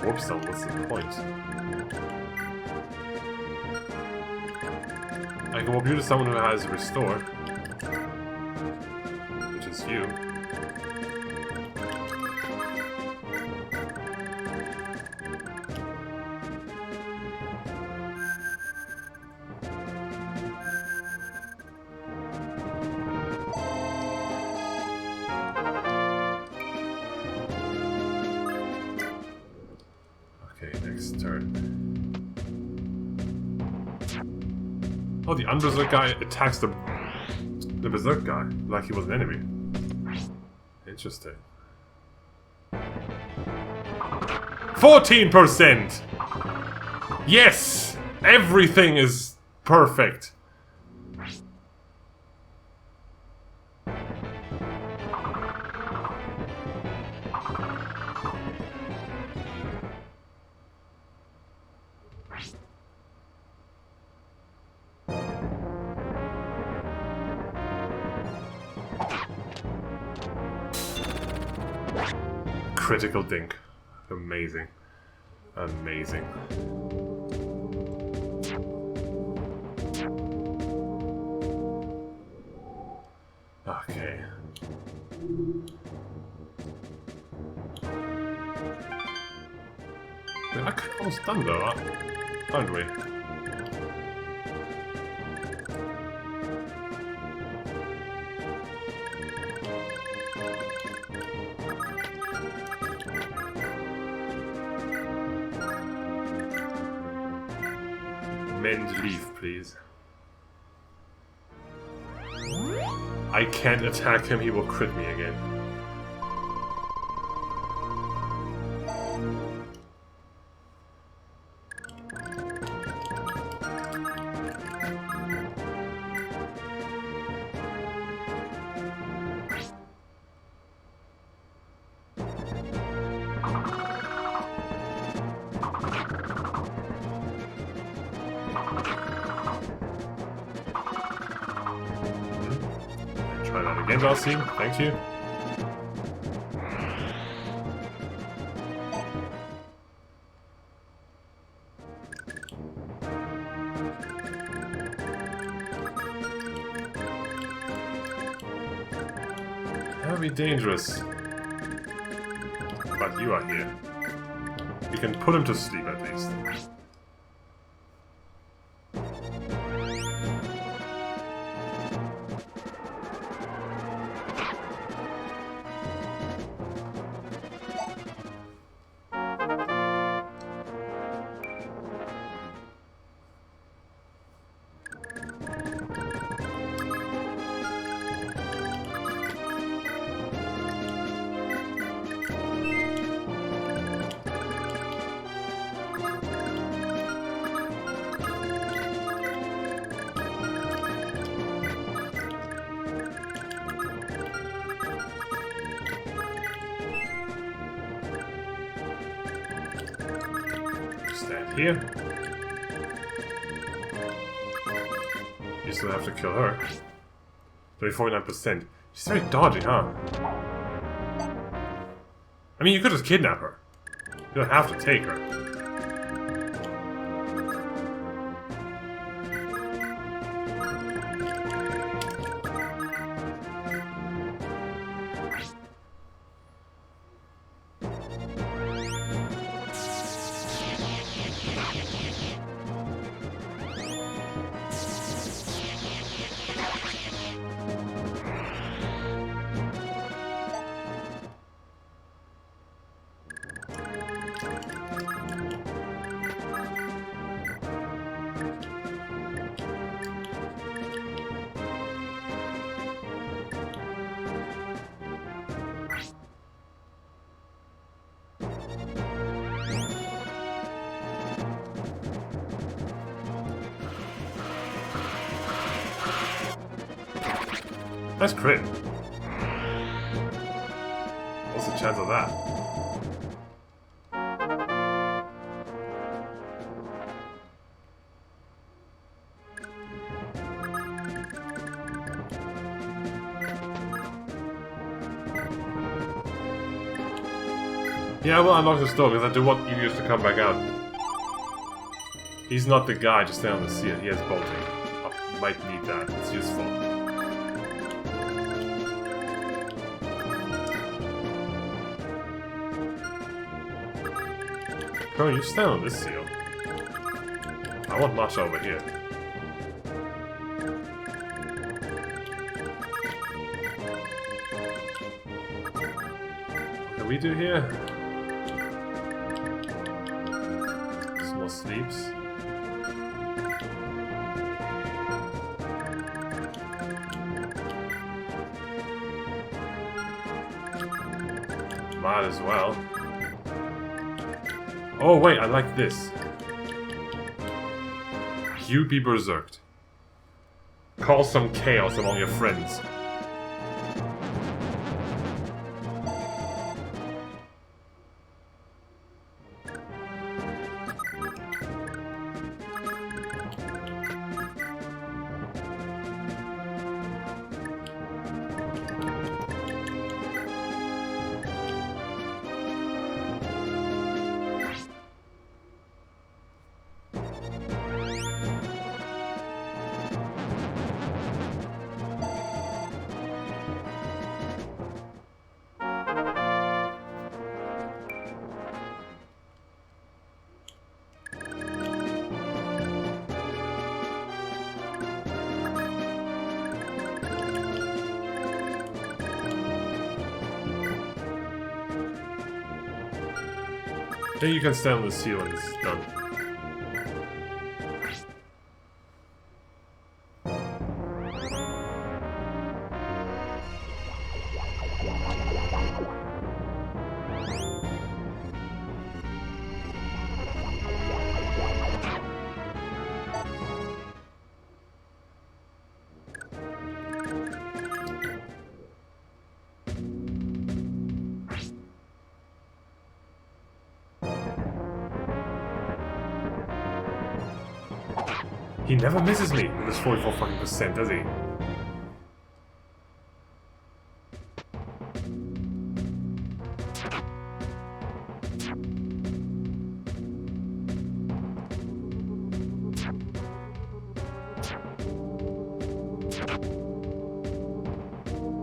Warp stone, what's the point? I can warp you to someone who has restore, which is you. Next turn. Oh, the Unberserk guy attacks the Berserk guy like he was an enemy. Interesting. 14%! Yes! Everything is perfect. Critical dink. Amazing. Amazing. Okay. I could almost done though, aren't we? Mend leaf, please. I can't attack him, he will crit me again. Try that again, Darcy. Thank you. That would be dangerous. But you are here. You can put him to sleep at least. stand here. You still have to kill her. 49%. She's very dodgy, huh? I mean, you could just kidnap her. You don't have to take her. Nice crit. What's the chance of that? Yeah, I will unlock this door because I do want you to come back out. He's not the guy just stay on the seal. He has bolting. I might need that. It's useful. Bro, you stand on this seal. I want Matcha over here. What can we do here? Small sleeps. Might as well. Oh wait, I like this. You be berserked. Cause some chaos among your friends. I think you can stand on the ceilings. Done. He never misses me with his 44 fucking %, does he?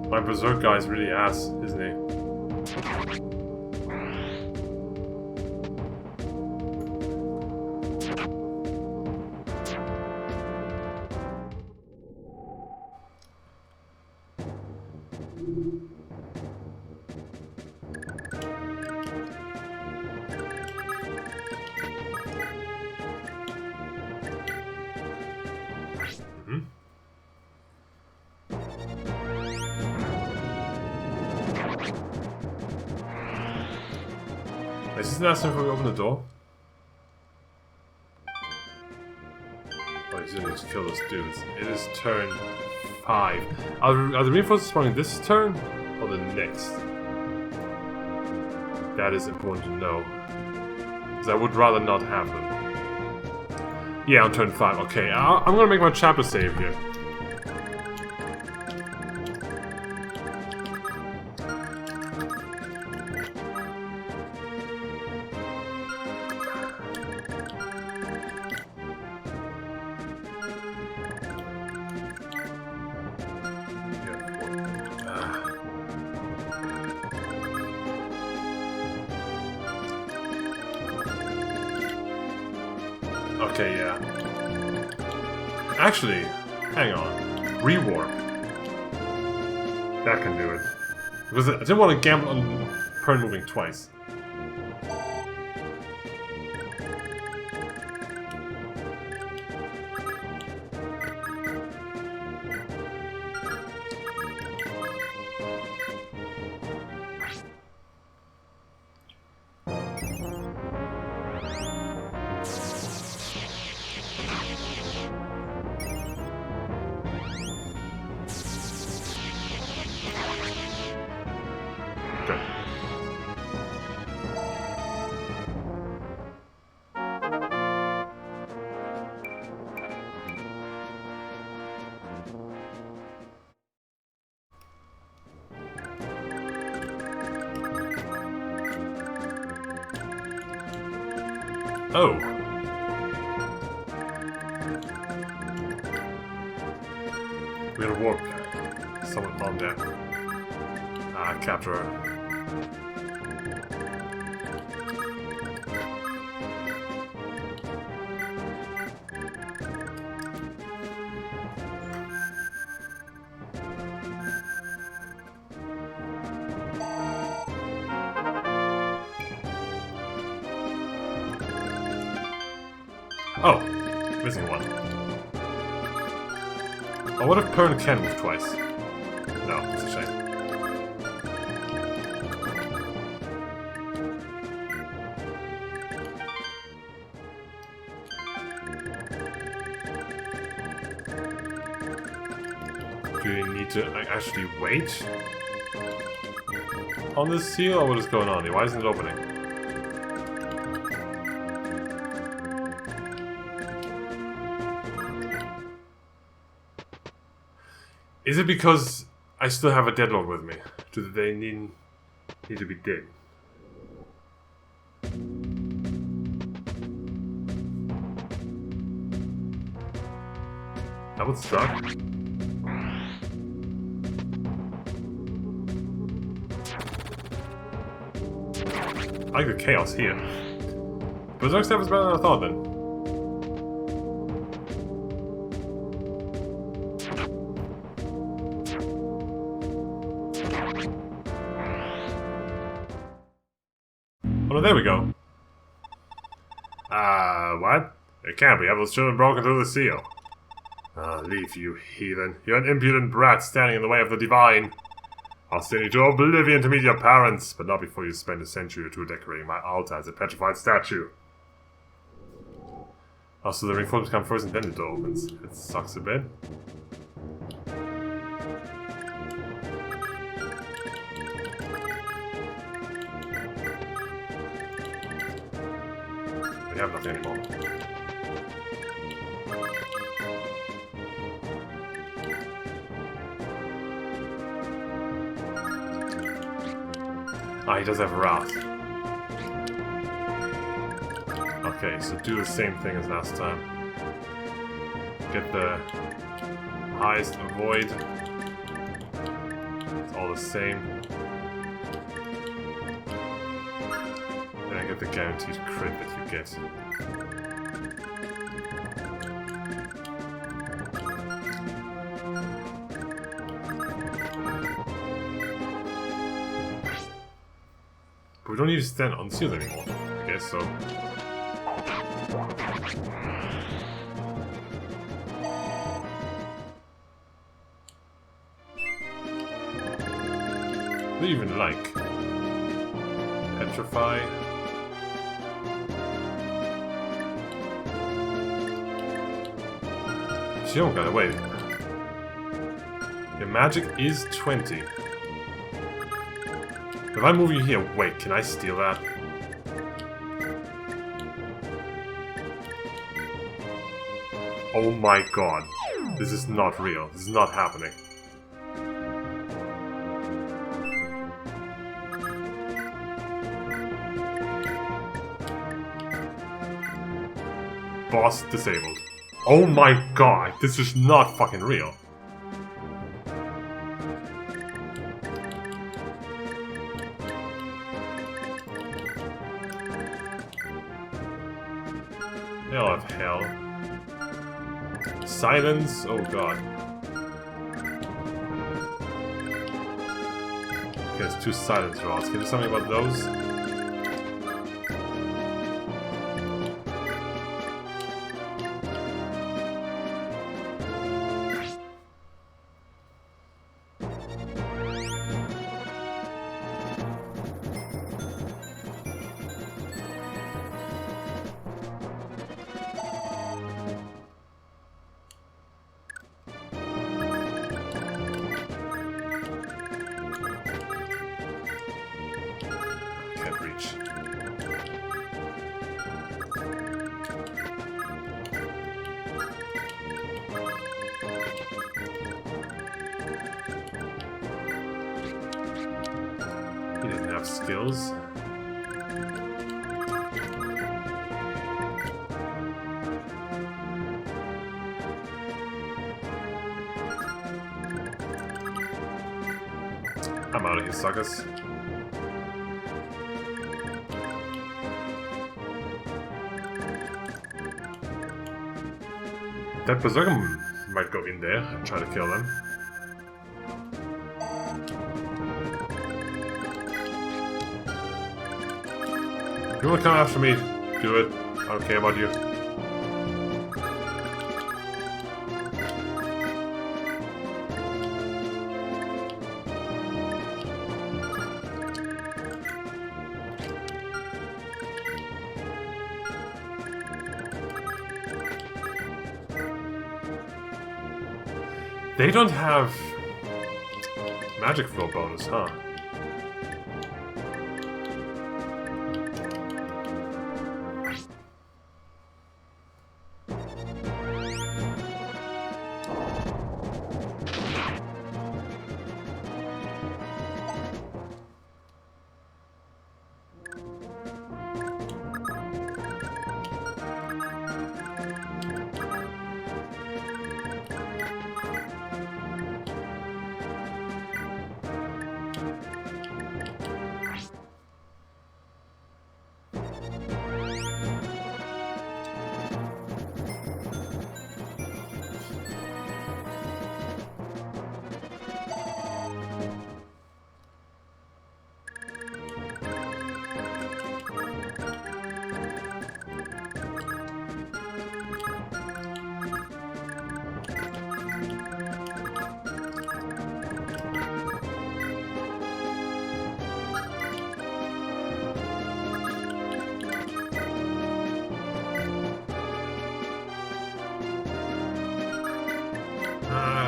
My berserk guy's really ass, isn't he? Is this the last time before we open the door? Oh, he's gonna need to kill those dudes. It is turn 5. Are the reinforcements spawning this turn? Or the next? That is important to know. Because I would rather not have them. Yeah, on turn 5. Okay, I'm gonna make my chapter save here. Okay, yeah. Actually, hang on. Rewarp. That can do it. Because I didn't want to gamble on Pern moving twice. Oh. We're gonna warp someone on there. Capture her. Oh, missing one. Oh, what if Pern can move twice? No, it's a shame. Do you need to actually wait on this seal, or what is going on here? Why isn't it opening? Is it because I still have a Deadlord with me? Do they need to be dead? That would suck. I like the chaos here. Berserk stuff is better than I thought then. Oh, there we go. What? It can't be. Have those children broken through the seal? Leave, you heathen. You're an impudent brat standing in the way of the divine. I'll send you to oblivion to meet your parents, but not before you spend a century or two decorating my altar as a petrified statue. Also, the reforms come first and then the door opens. It sucks a bit. We have nothing anymore. Ah, he does have Wrath. Okay, so do the same thing as last time. Get the highest avoid. It's all the same. Then I get the guaranteed crit that you get. But we don't need to stand on the shield anymore. I guess so. What do you even like? Petrify? She don't gotta wait. Your magic is 20. If I move you here, wait, can I steal that? Oh my god. This is not real. This is not happening. Boss disabled. Oh my god, this is not fucking real. Hell of hell. Silence, oh god. Okay, there's 2 silence rods. Can you do something about those? Can't reach. He doesn't have skills. I'm out of here, suckers. That berserker might go in there and try to kill them. If you want to come after me, do it. I don't care about you. They don't have magic flow bonus, huh?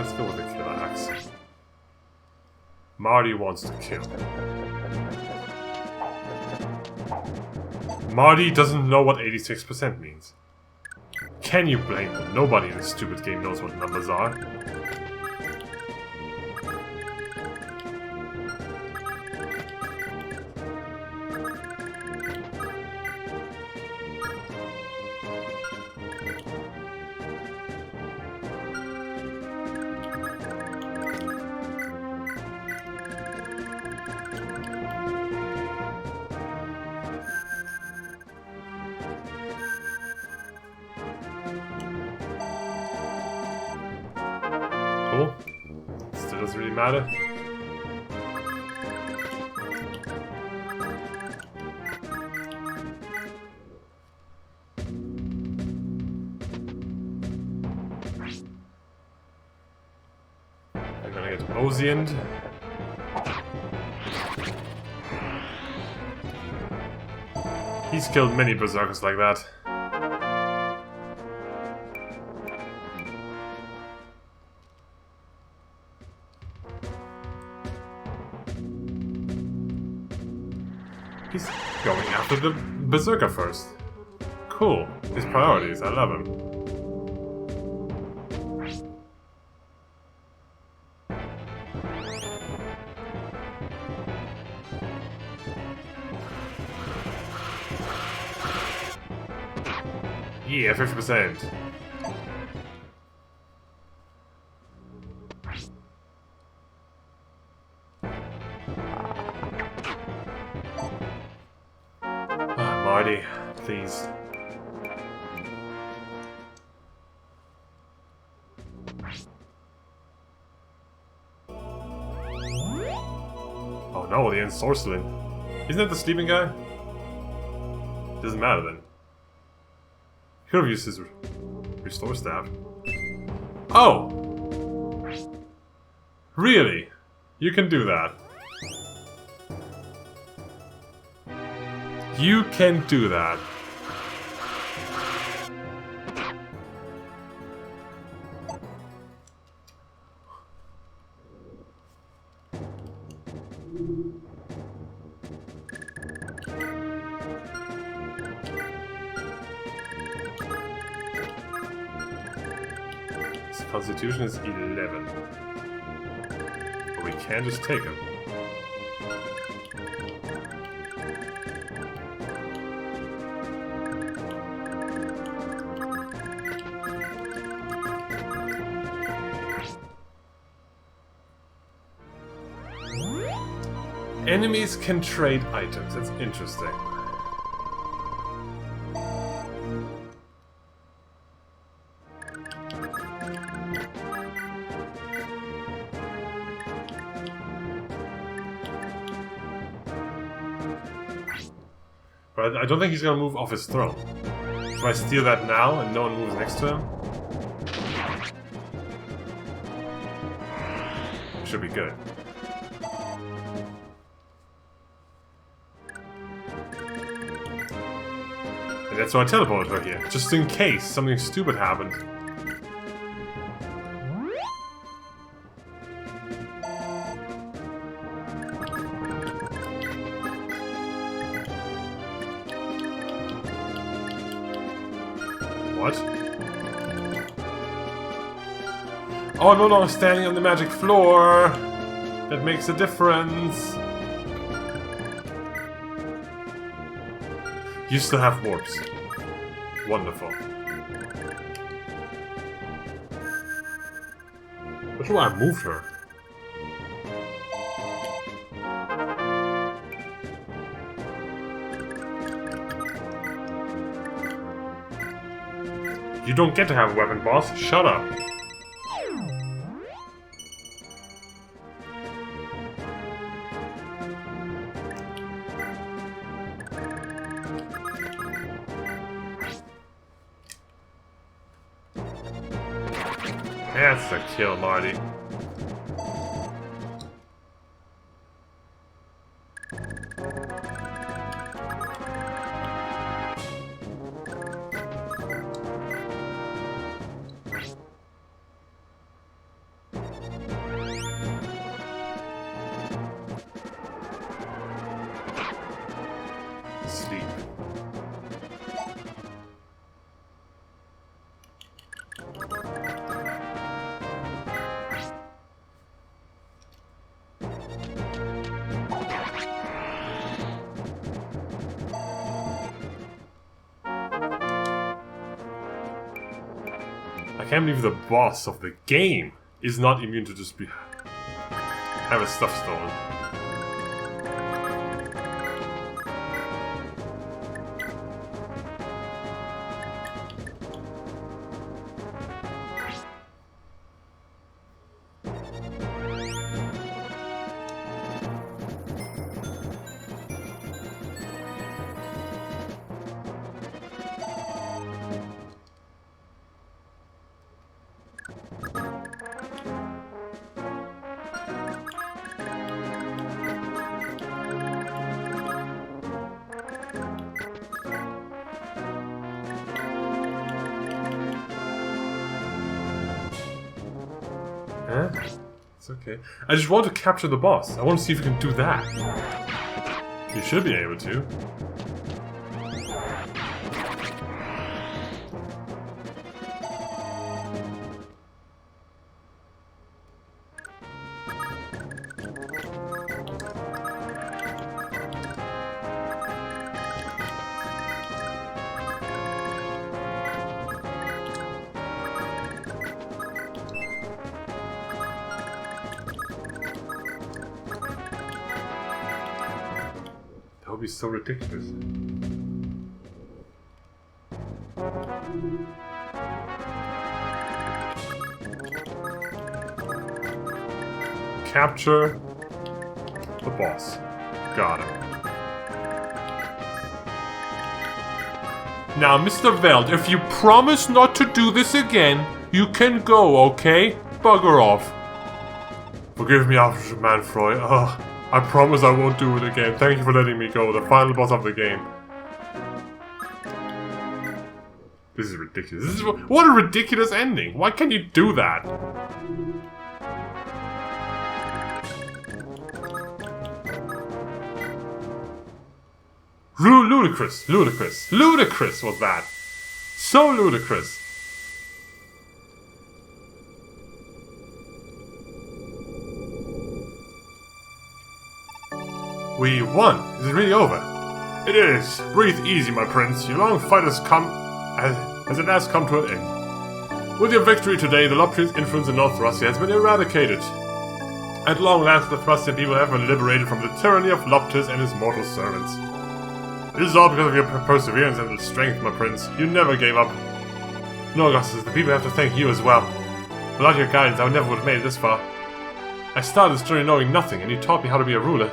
Let's go with the killer axe. Marty wants to kill. Marty doesn't know what 86% means. Can you blame him? Nobody in this stupid game knows what numbers are. Cool. Still doesn't really matter. I'm gonna get Ozianed. He's killed many berserkers like that. He's going after the berserker first. Cool. His priorities, I love him. Yeah, 50%. Marty, please. Oh no, the ensorceling. Isn't that the sleeping guy? Doesn't matter then. He could have used his restore staff. Oh! Really? You can do that. You can do that. His constitution is 11. But we can just take him. Enemies can trade items. That's interesting. But I don't think he's gonna move off his throne. So I steal that now and no one moves next to him. Should be good. And that's why I teleported her here, just in case something stupid happened. What? Oh, I'm no longer standing on the magic floor! That makes a difference! You still have warps. Wonderful. Not sure why I moved her. You don't get to have a weapon, boss. Shut up. That's a kill, Marty. Sleep. I can't believe the boss of the game is not immune to just have his stuff stolen. Huh? It's okay. I just want to capture the boss. I want to see if you can do that. You should be able to. be so ridiculous. Capture the boss. Got him. Now, Mr. Veld, if you promise not to do this again, you can go, okay? Bugger off. Forgive me, Officer Manfroy. I promise I won't do it again. Thank you for letting me go, the final boss of the game. This is ridiculous. What a ridiculous ending. Why can't you do that? Ludicrous. Ludicrous. Ludicrous was that. So ludicrous. We won. Is it really over? It is. Breathe easy, my prince. Your long fight has come as it has come to an end. With your victory today, the Loptrian's influence in North Thracia has been eradicated. At long last, the Thracian people have been liberated from the tyranny of Loptis and his mortal servants. This is all because of your perseverance and strength, my prince. You never gave up. No, Augustus, the people have to thank you as well. Without your guidance, I never would have made it this far. I started this journey knowing nothing, and you taught me how to be a ruler.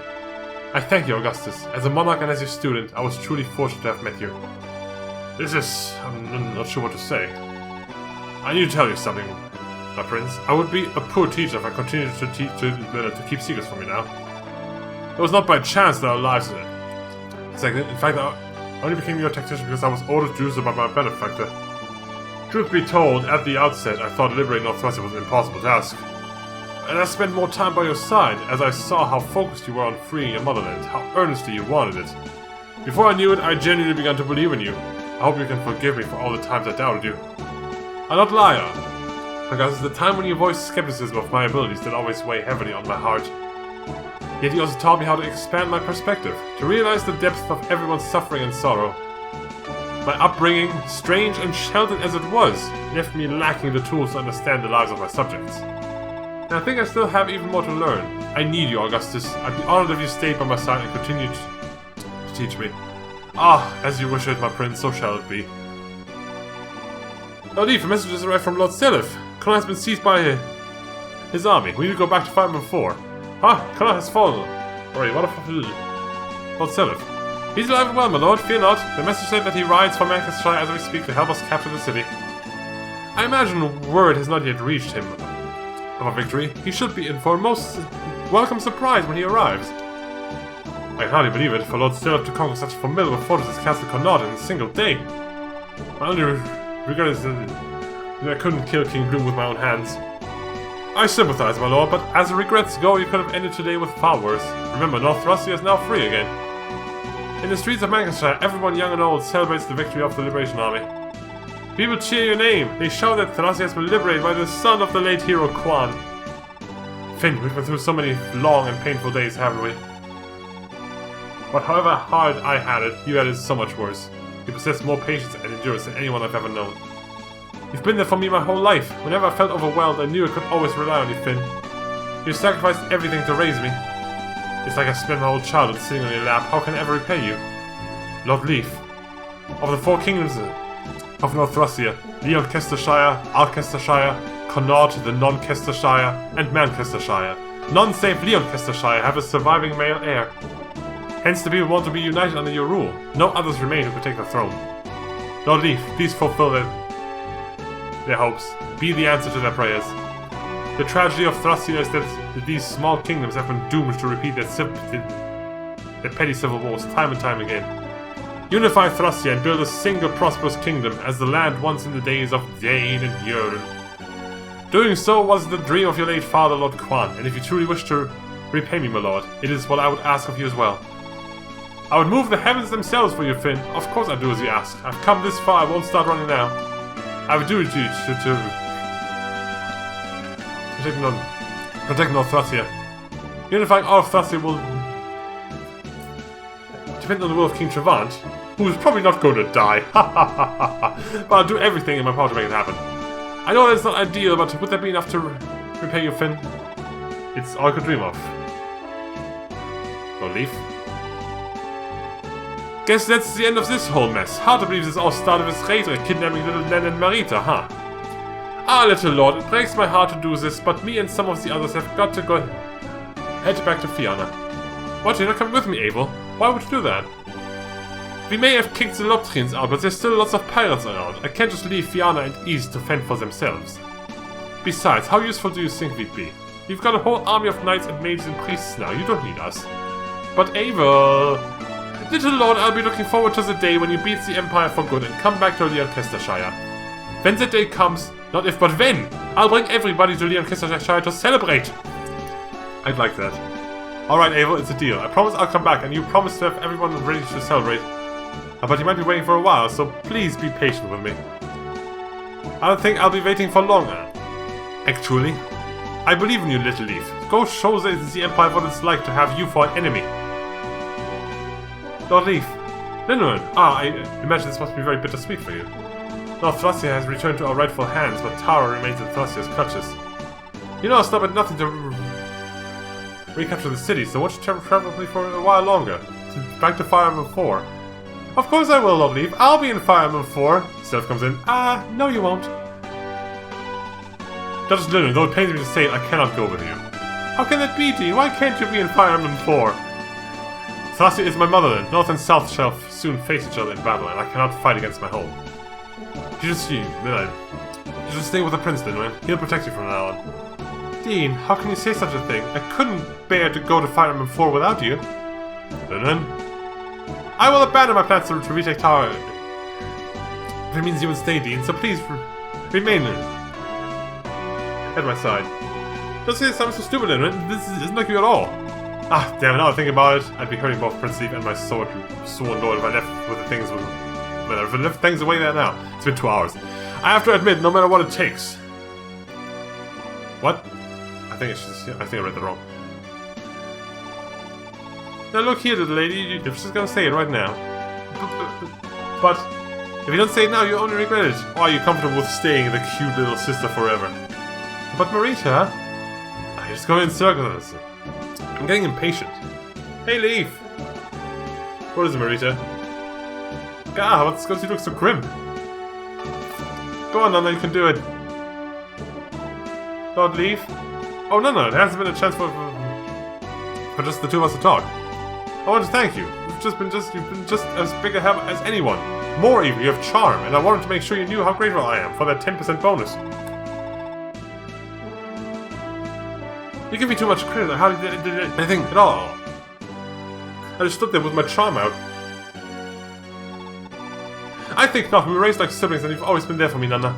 I thank you, Augustus. As a monarch and as your student, I was truly fortunate to have met you. I'm not sure what to say. I need to tell you something, my prince. I would be a poor teacher if I continued to keep secrets from you now. It was not by chance that our lives... In fact, I only became your tactician because I was ordered to do so by my benefactor. Truth be told, at the outset, I thought liberating North Thracia was an impossible task. And I spent more time by your side, as I saw how focused you were on freeing your motherland, how earnestly you wanted it. Before I knew it, I genuinely began to believe in you. I hope you can forgive me for all the times I doubted you. I'm not liar, because it's the time when you voiced skepticism of my abilities that always weigh heavily on my heart. Yet you also taught me how to expand my perspective, to realize the depth of everyone's suffering and sorrow. My upbringing, strange and sheltered as it was, left me lacking the tools to understand the lives of my subjects. And I think I still have even more to learn. I need you, Augustus. I'd be honored if you stayed by my side and continued to teach me. Ah, as you wish it, my prince, so shall it be. Lord, a message has arrived from Lord Selif. Connor has been seized by his army. We need to go back to Fire Emblem 4. Connor has fallen. Alright, what a Lord Selif. He's alive and well, my lord, fear not. The message said that he rides from Lancaster as we speak to help us capture the city. I imagine word has not yet reached him of our victory. He should be in for a most welcome surprise when he arrives. I can hardly believe it, for Lord Selif to conquer such a formidable fortress as Castle Connaught in a single day. My only regret is that I couldn't kill King Bloom with my own hands. I sympathize, my lord, but as regrets go, you could have ended today with far worse. Remember, North Thracia is now free again. In the streets of Lancashire, everyone young and old celebrates the victory of the Liberation Army. People cheer your name. They shout that Thracia has been liberated by the son of the late hero Quan. Finn, we've been through so many long and painful days, haven't we? But however hard I had it, you had it so much worse. You possess more patience and endurance than anyone I've ever known. You've been there for me my whole life. Whenever I felt overwhelmed, I knew I could always rely on you, Finn. You sacrificed everything to raise me. It's like I spent my whole childhood sitting on your lap. How can I ever repay you? Lord Leaf, of the 4 kingdoms of North Thracia, Leon Kestershire, Alkestershire, Connaught, the Non-Kestershire, and Manchestershire. None save Leon Kestershire have a surviving male heir. Hence the people want to be united under your rule. No others remain who could take the throne. Lord Leaf, please fulfill their hopes. Be the answer to their prayers. The tragedy of Thracia is that these small kingdoms have been doomed to repeat their petty civil wars time and time again. Unify Thracia and build a single prosperous kingdom as the land once in the days of Dane and Jörn. Doing so was the dream of your late father, Lord Quan, and if you truly wish to repay me, my lord, it is what I would ask of you as well. I would move the heavens themselves for you, Finn. Of course I'll do as you ask. I've come this far, I won't start running now. I have a duty to protect North Thracia. Unifying all of Thracia will depend on the will of King Trevant, who is probably not going to die. But I'll do everything in my power to make it happen. I know it's not ideal, but would that be enough to repay you, Finn? It's all I could dream of. Lord Leaf? Guess that's the end of this whole mess. Hard to believe this all started with Thracia kidnapping little Nen and Marita, huh? Ah, little lord, it breaks my heart to do this, but me and some of the others have got to go head back to Fianna. What, you're not coming with me, Abel? Why would you do that? We may have kicked the Lobtrians out, but there's still lots of pirates around. I can't just leave Fianna and East to fend for themselves. Besides, how useful do you think we'd be? We've got a whole army of knights and mages and priests now, you don't need us. But Abel... Little lord, I'll be looking forward to the day when you beat the Empire for good and come back to Leoncastershire. When the day comes, not if but when, I'll bring everybody to Leoncastershire to celebrate. I'd like that. Alright, Abel, it's a deal. I promise I'll come back, and you promise to have everyone ready to celebrate. But you might be waiting for a while, so please be patient with me. I don't think I'll be waiting for long. Actually, I believe in you, Little Leaf. Go show the Empire what it's like to have you for an enemy. Lord Leaf. Linwood. I imagine this must be very bittersweet for you. Now Thracia has returned to our rightful hands, but Tara remains in Thracia's clutches. You know I'll stop at nothing to recapture the city, so won't you travel with me for a while longer? Back to Fire Emblem 4. Of course I will, Lord Leaf. I'll be in Fire Emblem 4. Sylph comes in. No you won't. Duchess Linwood, though it pains me to say it, I cannot go with you. How can that be, Dean? Why can't you be in Fire Emblem 4? Thracia is my motherland. North and South shall soon face each other in battle, and I cannot fight against my home. You just stay with the prince, Linwood. He'll protect you from now on. Dean, how can you say such a thing? I couldn't bear to go to Fire Emblem 4 without you. Linwood? I will abandon my plans to retake Tower. It means you will stay, Dean, so please remain at my side. Don't say something so stupid, Linwood. This isn't like you at all. Damn it, now I think about it, I'd be hurting both Prince Leaf and my sworn lord if I left with the things if I left things away there now. It's been 2 hours. I have to admit, no matter what it takes. What? I think I read that wrong. Now look here, little lady, you're just gonna say it right now. But if you don't say it now, you only regret it. Or are you comfortable with staying the cute little sister forever? But Marita, I just go in circles. I'm getting impatient. Hey, Leaf! What is it, Marita? What's because you look so grim? Go on, Nana, you can do it. Lord Leaf? Oh, no, there hasn't been a chance for just the two of us to talk. I want to thank you. You've been just as big a help as anyone. More even, you have charm, and I wanted to make sure you knew how grateful I am for that 10% bonus. You give me too much credit. How did anything at all? I just stood there with my charm out. I think not. We were raised like siblings, and you've always been there for me, Nana.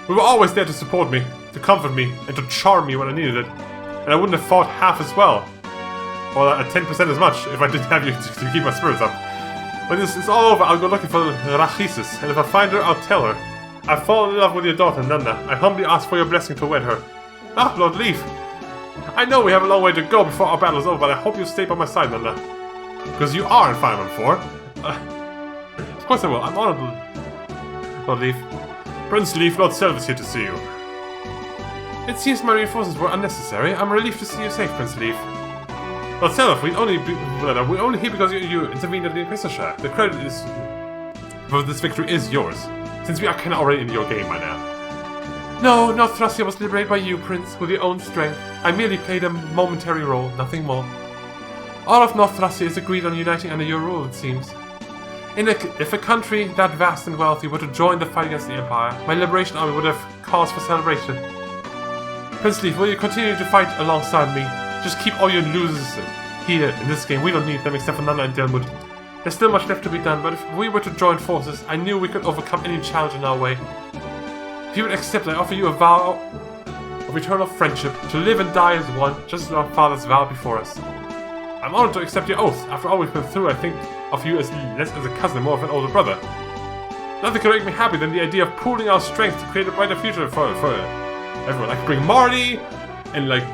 We were always there to support me, to comfort me, and to charm me when I needed it. And I wouldn't have fought half as well, or at 10% as much, if I didn't have you to keep my spirits up. When this is all over, I'll go looking for Rachisis, and if I find her, I'll tell her. I've fallen in love with your daughter, Nana. I humbly ask for your blessing to wed her. Lord Leaf! I know we have a long way to go before our battle is over, but I hope you'll stay by my side, Nana. Because you are in Fire Emblem 4. Of course I will. I'm honored, Lord Leaf. Prince Leaf, Lord Self is here to see you. It seems my reinforcements were unnecessary. I'm relieved to see you safe, Prince Leaf. Lord Self, we're only here because you intervened at the Leoncastershire. The credit is for this victory is yours, since we are kind of already in your game by now. No, North Thracia was liberated by you, Prince, with your own strength. I merely played a momentary role, nothing more. All of North Thracia is agreed on uniting under your rule, it seems. If a country that vast and wealthy were to join the fight against the Empire, my liberation army would have cause for celebration. Prince Leaf, will you continue to fight alongside me? Just keep all your losers here in this game. We don't need them except for Nana and Delmud. There's still much left to be done, but if we were to join forces, I knew we could overcome any challenge in our way. If you would accept, I offer you a vow of eternal friendship, to live and die as one, just as our fathers vowed before us. I'm honored to accept your oath. After all we've been through, I think of you as less as a cousin, more of an older brother. Nothing could make me happy than the idea of pooling our strength to create a brighter future for everyone. I could bring Marty, and like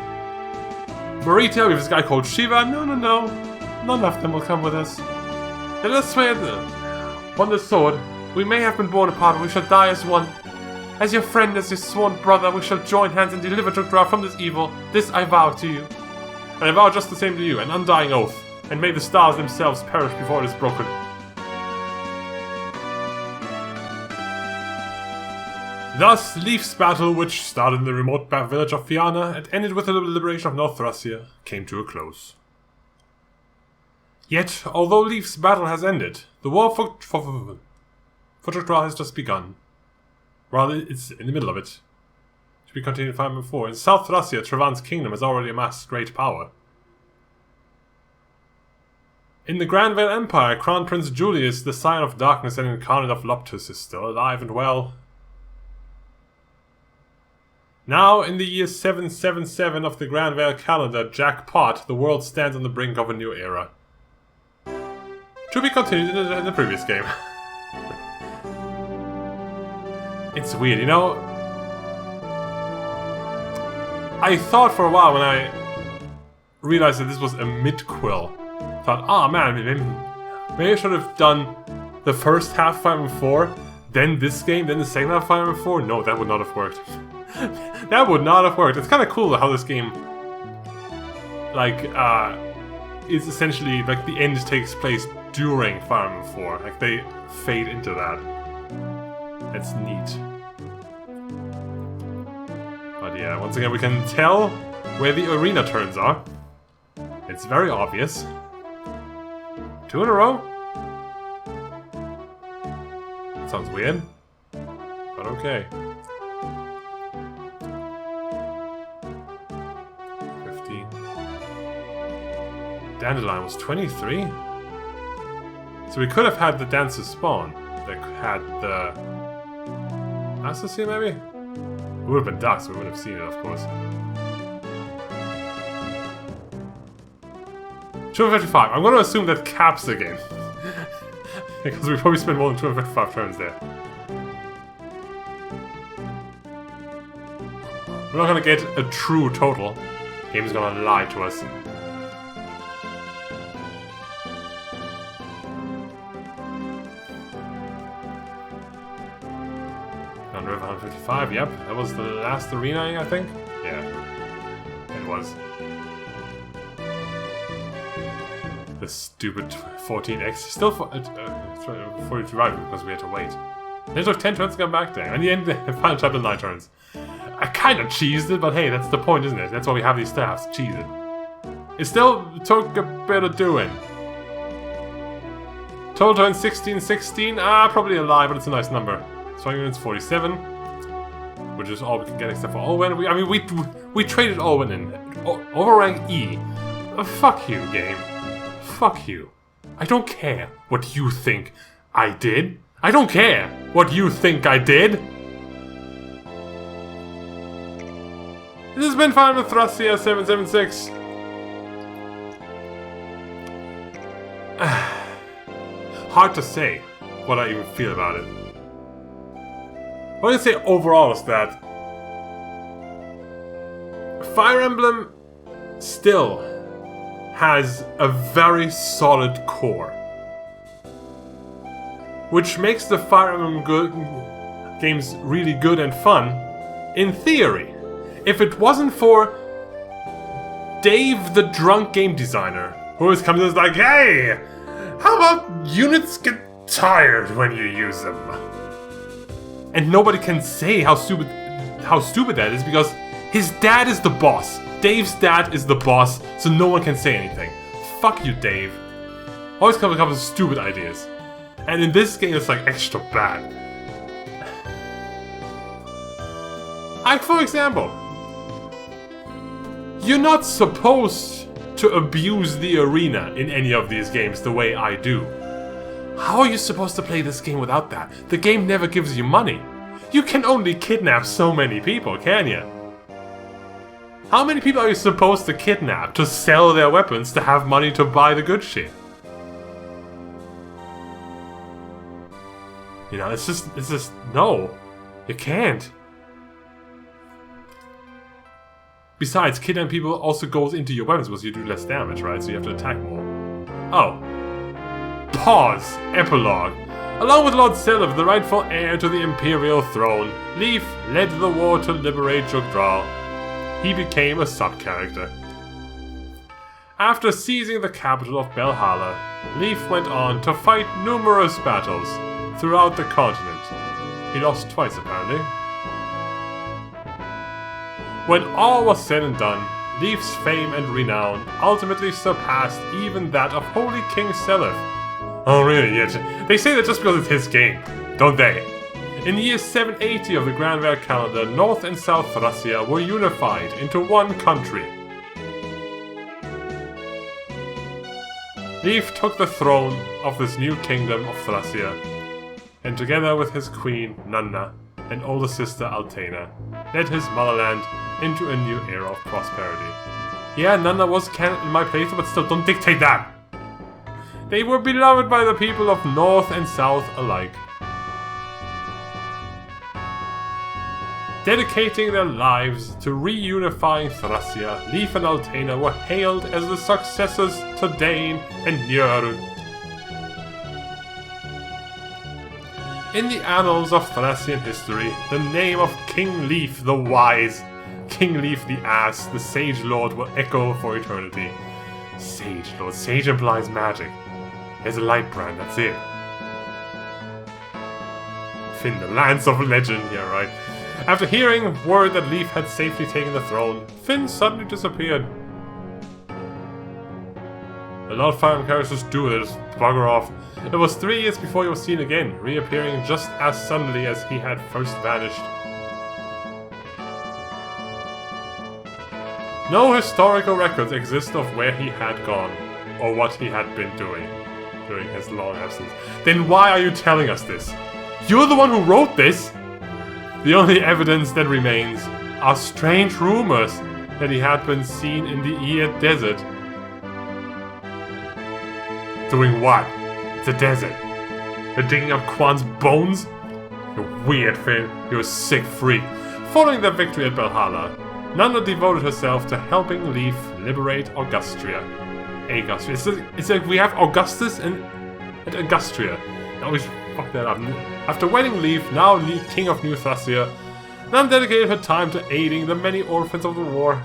Marita, we have this guy called Shiva. No. None of them will come with us. Let us swear on the sword. We may have been born apart, but we shall die as one. As your friend, as your sworn brother, we shall join hands and deliver Tukdra from this evil. This I vow to you. And I vow just the same to you, an undying oath. And may the stars themselves perish before it is broken. Thus, Leif's battle, which started in the remote village of Fianna and ended with the liberation of North Thracia, came to a close. Yet, although Leif's battle has ended, the war for Thracia has just begun. Rather, it's in the middle of it. To be continued in Fire Emblem 4. In South Thracia, Trevan's kingdom has already amassed great power. In the Grand Vale Empire, Crown Prince Julius, the Scion of Darkness and Incarnate of Loptus, is still alive and well. Now, in the year 777 of the Grand Vale calendar, Jackpot, the world stands on the brink of a new era. To be continued in the previous game. It's weird, you know? I thought for a while when I realized that this was a mid-quill, thought, oh man, maybe I should have done the first half Fire Emblem 4, then this game, then the second half Fire Emblem 4. No, that would not have worked. That would not have worked. It's kind of cool how this game, like, is essentially, like, the end takes place during Fire Emblem 4. Like, they fade into that. That's neat. But yeah, once again, we can tell where the arena turns are. It's very obvious. 2 in a row? That sounds weird. But okay. 15. Dandelion was 23? So we could have had the dancers spawn. That had the assassin, maybe? It would have been dark, so we would have seen it, of course. 255. I'm going to assume that caps the game. Because we probably spent more than 255 turns there. We're not going to get a true total. The game's going to lie to us. River 155, yep. That was the last arena, I think? Yeah. It was. The stupid 14x. Still 42 right because we had to wait. It took 10 turns to come back there. In the end, the final chapter 9 turns. I kind of cheesed it, but hey, that's the point, isn't it? That's why we have these staffs. Cheese it. It still took a bit of doing. Total turn 1616. Probably a lie, but it's a nice number. Strong units 47, which is all we can get except for Olwen. We traded Olwen in. Over rank E. Fuck you, game. Fuck you. I don't care what you think I did. I don't care what you think I did. This has been Fire Emblem Thracia 776. Hard to say what I even feel about it. What I can say overall is that Fire Emblem still has a very solid core, which makes the Fire Emblem games really good and fun, in theory. If it wasn't for Dave, the drunk game designer, who always comes and is like, hey, how about units get tired when you use them? And nobody can say how stupid that is because his dad is the boss. Dave's dad is the boss, so no one can say anything. Fuck you, Dave. Always comes up with stupid ideas. And in this game, it's like extra bad. Like, for example, you're not supposed to abuse the arena in any of these games the way I do. How are you supposed to play this game without that? The game never gives you money. You can only kidnap so many people, can you? How many people are you supposed to kidnap to sell their weapons to have money to buy the good shit? You know, it's just, no. You can't. Besides, kidnapping people also goes into your weapons because you do less damage, right? So you have to attack more. Oh. Pause. Epilogue. Along with Lord Selov, the rightful heir to the Imperial throne, Leif led the war to liberate Jogdral. He became a sub-character. After seizing the capital of Belhala, Leif went on to fight numerous battles throughout the continent. He lost twice, apparently. When all was said and done, Leif's fame and renown ultimately surpassed even that of Holy King Seliph. Oh really, yeah, they say that just because it's his game, don't they? In the year 780 of the Granville calendar, North and South Thracia were unified into one country. Leif took the throne of this new kingdom of Thracia, and together with his queen, Nanna, and older sister, Altena, led his motherland into a new era of prosperity. Yeah, Nanna was canon in my playthrough, but still, don't dictate that! They were beloved by the people of North and South alike. Dedicating their lives to reunifying Thracia, Leif and Altena were hailed as the successors to Dane and Njörd. In the annals of Thracian history, the name of King Leif the Wise, King Leif the Ass, the Sage Lord will echo for eternity. Sage Lord. Sage implies magic. There's a light brand, that's it. Finn, the Lance of Legend, yeah right. After hearing word that Leif had safely taken the throne, Finn suddenly disappeared. A lot of Fire Emblem characters do this, bugger off. It was 3 years before he was seen again, reappearing just as suddenly as he had first vanished. No historical records exist of where he had gone, or what he had been doing during his long absence. Then why are you telling us this? You're the one who wrote this! The only evidence that remains are strange rumors that he had been seen in the Eir Desert. Doing what? It's a desert. They're digging up Quan's bones? You're weird, Finn. You're a sick freak. Following their victory at Valhalla, Nanna devoted herself to helping Leif liberate Augustria. It's like we have Augustus and Augustria. I always fuck that up. After wedding Leif, now king of New Thracia, Nanna dedicated her time to aiding the many orphans of the war.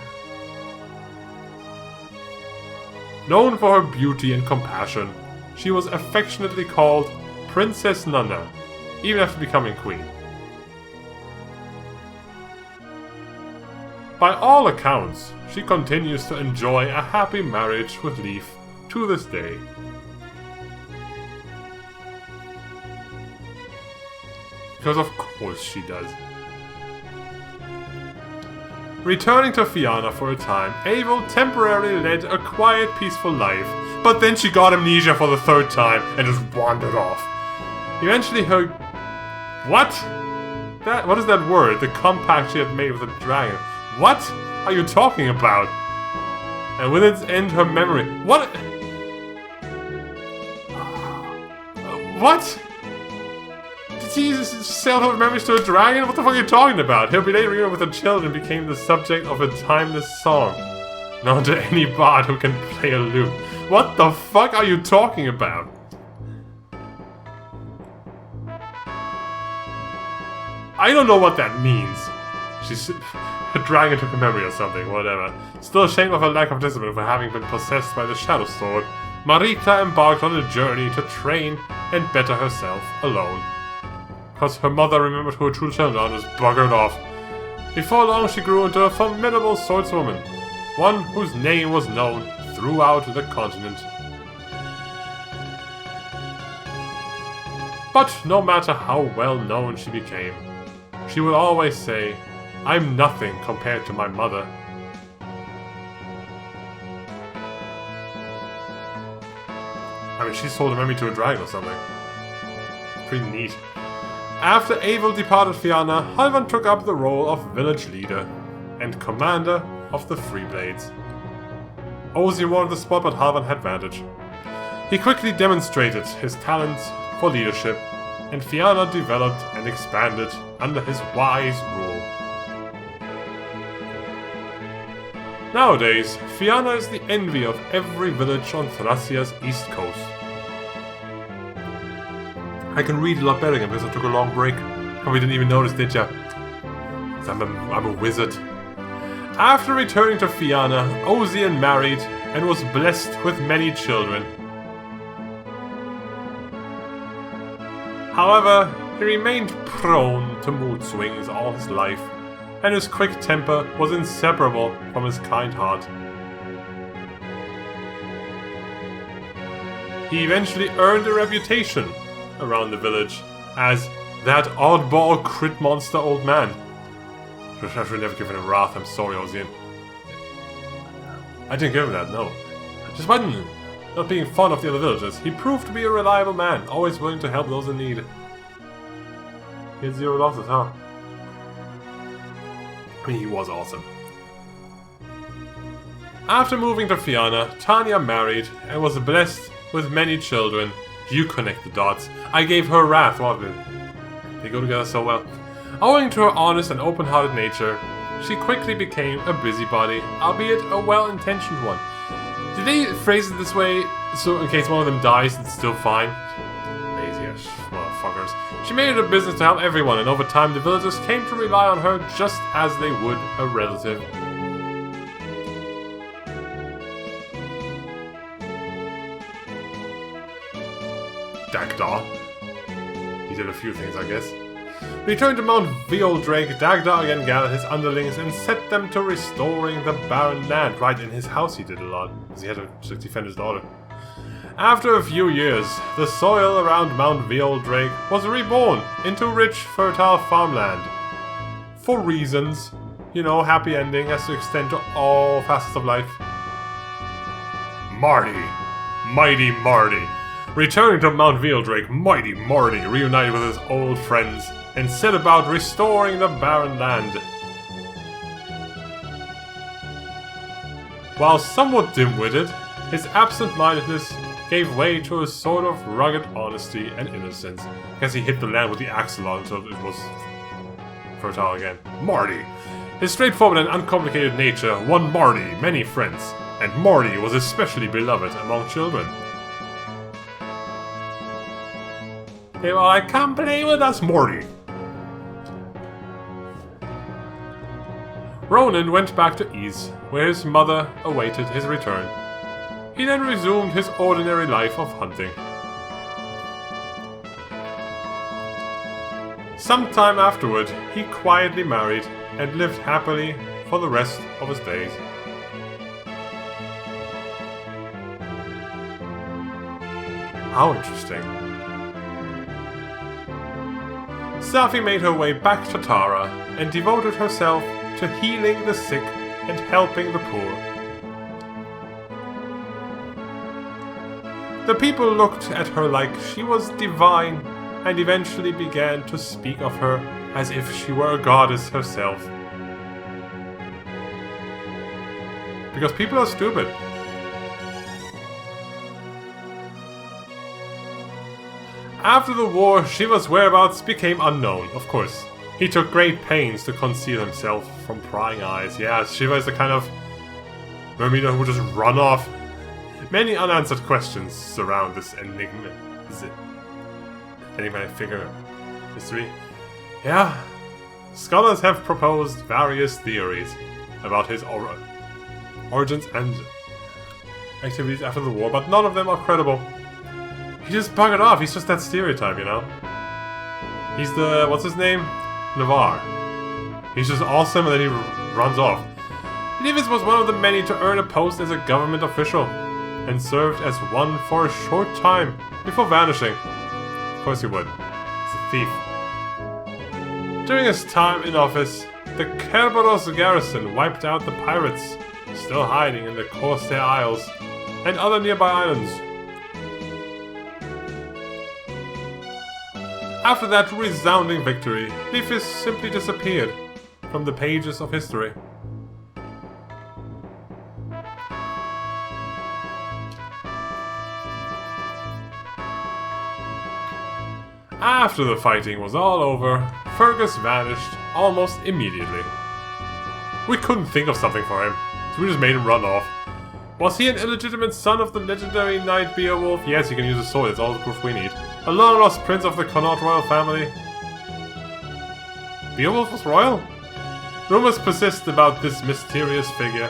Known for her beauty and compassion, she was affectionately called Princess Nanna, even after becoming queen. By all accounts, she continues to enjoy a happy marriage with Leif to this day. Because of course she does. Returning to Fianna for a time, Eivor temporarily led a quiet, peaceful life, but then she got amnesia for the 3rd time and just wandered off. Eventually her... What? What is that word? The compact she had made with a dragon. What are you talking about? And with its end, her memory... What? What? Did he sell her memories to a dragon? What the fuck are you talking about? Her later reunion with her children became the subject of a timeless song. Known to any bard who can play a lute. What the fuck are you talking about? I don't know what that means. A dragon took a memory or something, whatever. Still ashamed of her lack of discipline for having been possessed by the Shadow Sword, Marika embarked on a journey to train and better herself alone. Because her mother remembered who her true children are and just buggered off. Before long she grew into a formidable swordswoman, one whose name was known throughout the continent. But no matter how well known she became, she would always say, "I'm nothing compared to my mother." I mean, she sold a memory to a dragon or something. Pretty neat. After Eivor departed Fianna, Halvan took up the role of village leader and commander of the Freeblades. Ozzy wanted the spot, but Halvan had advantage. He quickly demonstrated his talents for leadership, and Fianna developed and expanded under his wise rule. Nowadays, Fianna is the envy of every village on Thracia's east coast. I can read a lot better again because I took a long break. Probably didn't even notice, did ya? I'm a wizard. After returning to Fianna, Ozian married and was blessed with many children. However, he remained prone to mood swings all his life, and his quick temper was inseparable from his kind heart. He eventually earned a reputation around the village as that oddball crit monster old man. I should never given him wrath, I'm sorry, Ozian. I didn't give him that, no. Despite not being fond of the other villagers, he proved to be a reliable man, always willing to help those in need. He had 0 losses, huh? I mean, he was awesome. After moving to Fianna, Tanya married and was blessed with many children. You connect the dots. I gave her wrath, what did they go together so well? Owing to her honest and open-hearted nature, she quickly became a busybody, albeit a well-intentioned one. Did they phrase it this way so in case one of them dies, it's still fine? Lazy-ass motherfuckers. She made it a business to help everyone, and over time the villagers came to rely on her just as they would a relative. Dagda. He did a few things, I guess. Returned to Mount Violdreg, Dagda again gathered his underlings and set them to restoring the barren land. Right, in his house he did a lot, because he had to defend his daughter. After a few years, the soil around Mount Violdreg was reborn into rich, fertile farmland. For reasons, you know, happy ending has to extend to all facets of life. Marty. Mighty Marty. Returning to Mount Violdreg, Mighty Marty reunited with his old friends and set about restoring the barren land. While somewhat dim-witted, his absent-mindedness gave way to a sort of rugged honesty and innocence. I guess he hit the land with the axe a lot until it was fertile again. Marty! His straightforward and uncomplicated nature won Marty many friends, and Marty was especially beloved among children. They were like, come play with us, Morty! Ronan went back to Ys, where his mother awaited his return. He then resumed his ordinary life of hunting. Sometime afterward, he quietly married and lived happily for the rest of his days. How interesting. Safi made her way back to Tara and devoted herself to healing the sick and helping the poor. The people looked at her like she was divine and eventually began to speak of her as if she were a goddess herself. Because people are stupid. After the war, Shiva's whereabouts became unknown, of course. He took great pains to conceal himself from prying eyes. Yeah, Shiva is the kind of mermaid who would just run off. Many unanswered questions surround this enigma. Is it enigmatic figure history? Yeah, scholars have proposed various theories about his origins and activities after the war, but none of them are credible. He just buggered off, he's just that stereotype, you know? He's the, what's his name? Navarre. He's just awesome and then he runs off. Livis was one of the many to earn a post as a government official, and served as one for a short time before vanishing. Of course he would. He's a thief. During his time in office, the Kerberos garrison wiped out the pirates, still hiding in the Corsair Isles and other nearby islands. After that resounding victory, Livis simply disappeared from the pages of history. After the fighting was all over, Fergus vanished almost immediately. We couldn't think of something for him, so we just made him run off. Was he an illegitimate son of the legendary knight Beowulf? Yes, he can use a sword, that's all the proof we need. A long-lost prince of the Connaught royal family. Beowulf was royal? Rumors persist about this mysterious figure,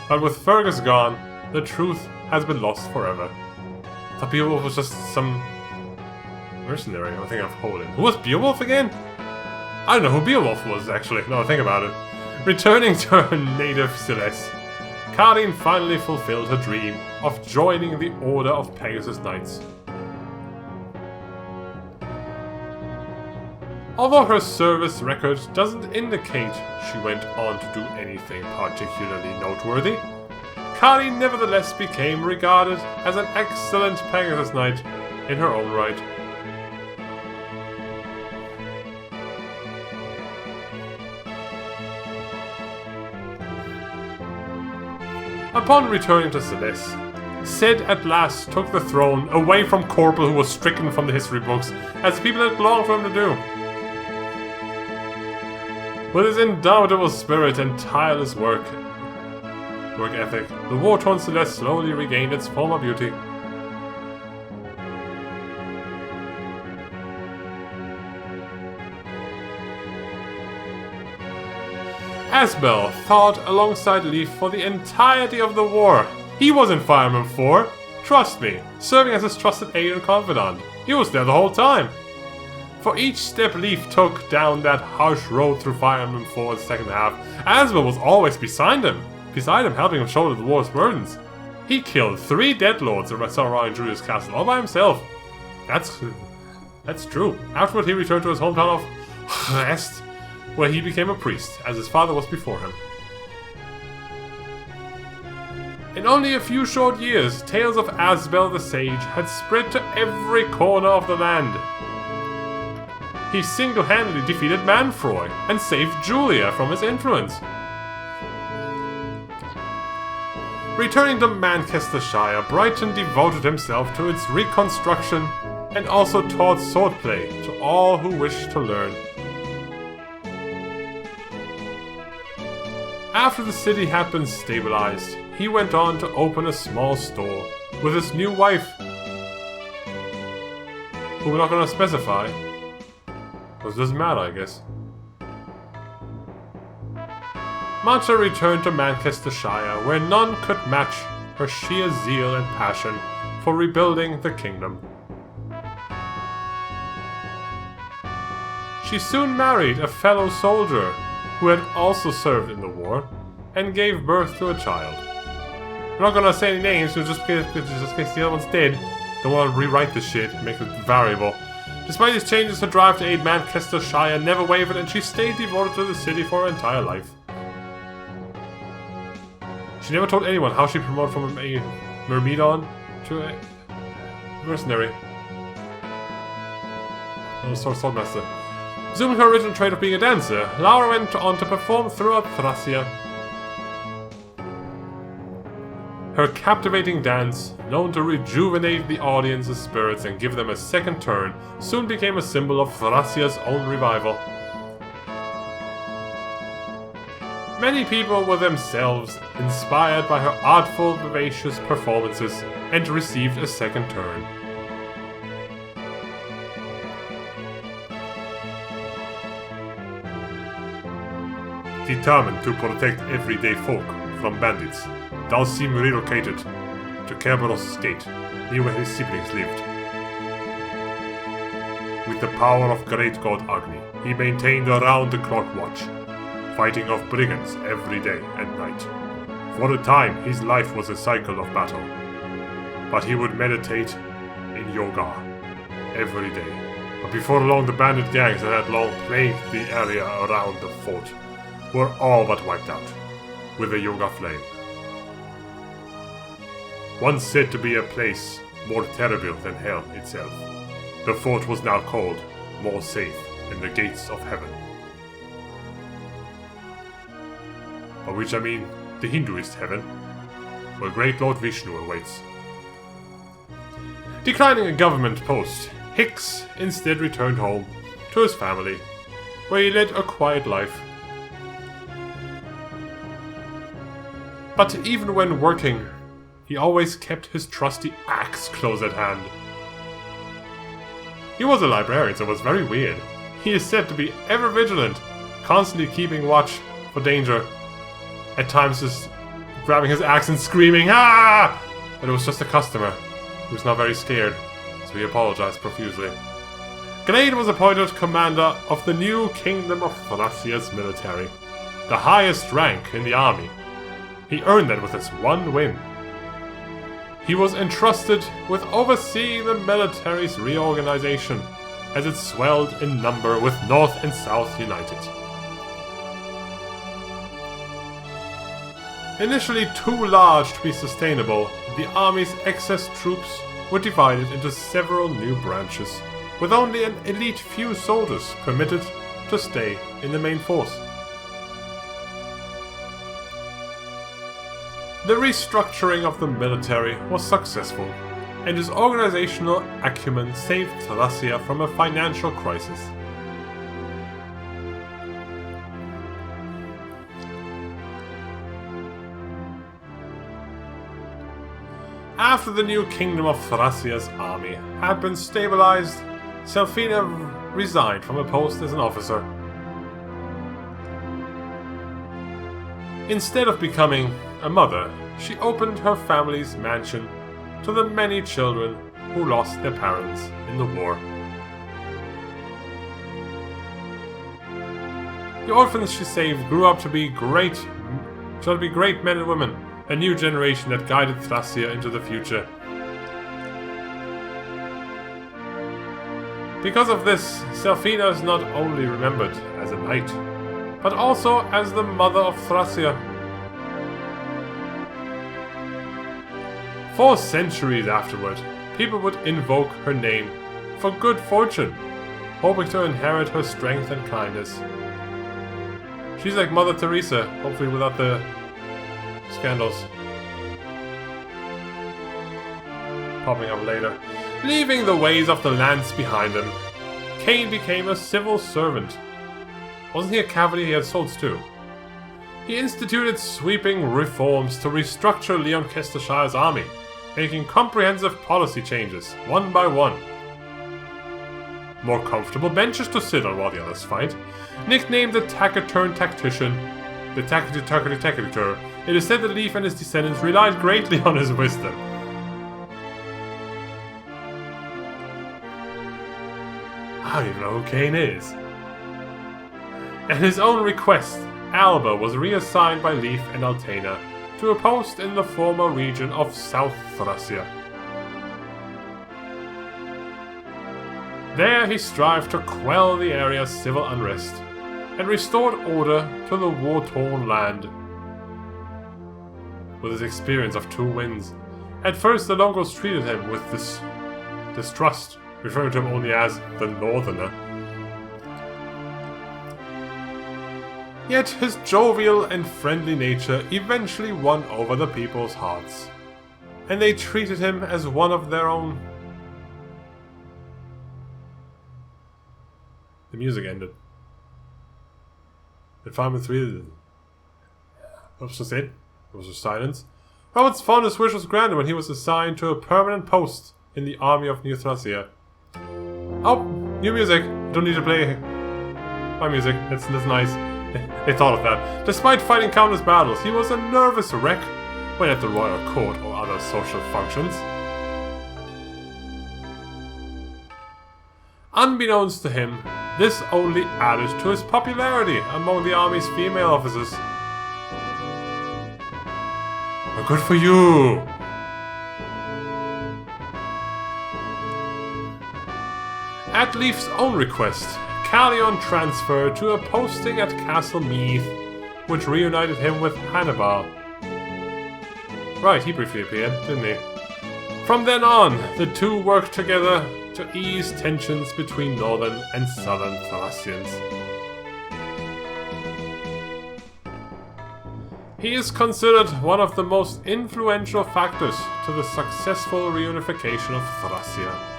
but with Fergus gone, the truth has been lost forever. I thought Beowulf was just some mercenary, I think I'm holding. Who was Beowulf again? I don't know who Beowulf was, actually, now I think about it. Returning to her native Celeste, Karin finally fulfilled her dream of joining the Order of Pegasus Knights. Although her service record doesn't indicate she went on to do anything particularly noteworthy, Kari nevertheless became regarded as an excellent Pegasus Knight in her own right. Upon returning to Celeste, Cid at last took the throne away from Corporal, who was stricken from the history books, as the people had longed for him to do. With his indomitable spirit and tireless work ethic, the war-torn Celeste slowly regained its former beauty. Asbel fought alongside Leif for the entirety of the war. He was in Fire Emblem 4, trust me, serving as his trusted aide and confidant. He was there the whole time. For each step Leif took down that harsh road through Fire Emblem 4's second half, Asbel was always beside him helping him shoulder the war's burdens. He killed 3 Deadlords around Julius Castle all by himself. That's true. Afterward he returned to his hometown of Rest, where he became a priest, as his father was before him. In only a few short years, tales of Asbel the Sage had spread to every corner of the land. He single-handedly defeated Manfroy and saved Julia from his influence. Returning to Manchestershire, Brighton devoted himself to its reconstruction and also taught swordplay to all who wished to learn. After the city had been stabilized, he went on to open a small store with his new wife, who we're not going to specify, because it doesn't matter, I guess. Matcha returned to Manchestershire, where none could match her sheer zeal and passion for rebuilding the kingdom. She soon married a fellow soldier who had also served in the war, and gave birth to a child. I'm not gonna say any names, just in case the other one's dead. Don't want to rewrite this shit, make it variable. Despite these changes, her drive to aid Manchestershire never wavered, and she stayed devoted to the city for her entire life. She never told anyone how she promoted from a Myrmidon to a mercenary. Oh, swordmaster. Resuming her original trait of being a dancer, Laura went on to perform throughout Thracia. Her captivating dance, known to rejuvenate the audience's spirits and give them a second turn, soon became a symbol of Thracia's own revival. Many people were themselves inspired by her artful, vivacious performances and received a second turn. Determined to protect everyday folk from bandits, Dalsim relocated to Kerberos Gate, near where his siblings lived. With the power of great god Agni, he maintained a round-the-clock watch, fighting off brigands every day and night. For a time, his life was a cycle of battle, but he would meditate in yoga every day. But before long, the bandit gangs that had long plagued the area around the fort were all but wiped out with the yoga flame. Once said to be a place more terrible than hell itself, the fort was now called more safe than the gates of heaven. By which I mean the Hinduist heaven, where great Lord Vishnu awaits. Declining a government post, Hicks instead returned home to his family, where he led a quiet life. But even when working, he always kept his trusty axe close at hand. He was a librarian, so it was very weird. He is said to be ever vigilant, constantly keeping watch for danger. At times just grabbing his axe and screaming, "Ah!" But it was just a customer. He was not very scared, so he apologized profusely. Glade was appointed commander of the new Kingdom of Thracia's military, the highest rank in the army. He earned that with his one win. He was entrusted with overseeing the military's reorganization as it swelled in number with North and South united. Initially too large to be sustainable, the army's excess troops were divided into several new branches, with only an elite few soldiers permitted to stay in the main force. The restructuring of the military was successful, and his organizational acumen saved Thracia from a financial crisis. After the new Kingdom of Thracia's army had been stabilized, Selphina resigned from a post as an officer. Instead of becoming a mother, she opened her family's mansion to the many children who lost their parents in the war. The orphans she saved grew up to be great men and women, a new generation that guided Thracia into the future. Because of this, Selphina is not only remembered as a knight, but also as the mother of Thracia. 4 centuries afterward, people would invoke her name for good fortune, hoping to inherit her strength and kindness. She's like Mother Teresa, hopefully without the scandals popping up later. Leaving the ways of the lands behind him, Cain became a civil servant. Wasn't he a cavalier? He had swords too. He instituted sweeping reforms to restructure Leon Kestershires' army, making comprehensive policy changes, one by one. More comfortable benches to sit on while the others fight. Nicknamed the taciturn tactician, the taciturn, it is said that Leif and his descendants relied greatly on his wisdom. I don't even know who Cain is. At his own request, Alba was reassigned by Leif and Altena to a post in the former region of South Thracia. There he strived to quell the area's civil unrest and restored order to the war-torn land. With his experience of 2 wins, at first the locals treated him with distrust, referring to him only as the Northerner. Yet his jovial and friendly nature eventually won over the people's hearts, and they treated him as one of their own. The music ended. At 5 and 3, that was just it. There was just silence. Robert's fondest wish was granted when he was assigned to a permanent post in the army of New Thracia. Oh, new music. Don't need to play my music. That's nice. They thought of that. Despite fighting countless battles, he was a nervous wreck when at the royal court or other social functions. Unbeknownst to him, this only added to his popularity among the army's female officers. Well, good for you! At Leif's own request, Callion transferred to a posting at Castle Meath, which reunited him with Hannibal. Right, he briefly appeared, didn't he? From then on, the two worked together to ease tensions between northern and southern Thracians. He is considered one of the most influential factors to the successful reunification of Thracia.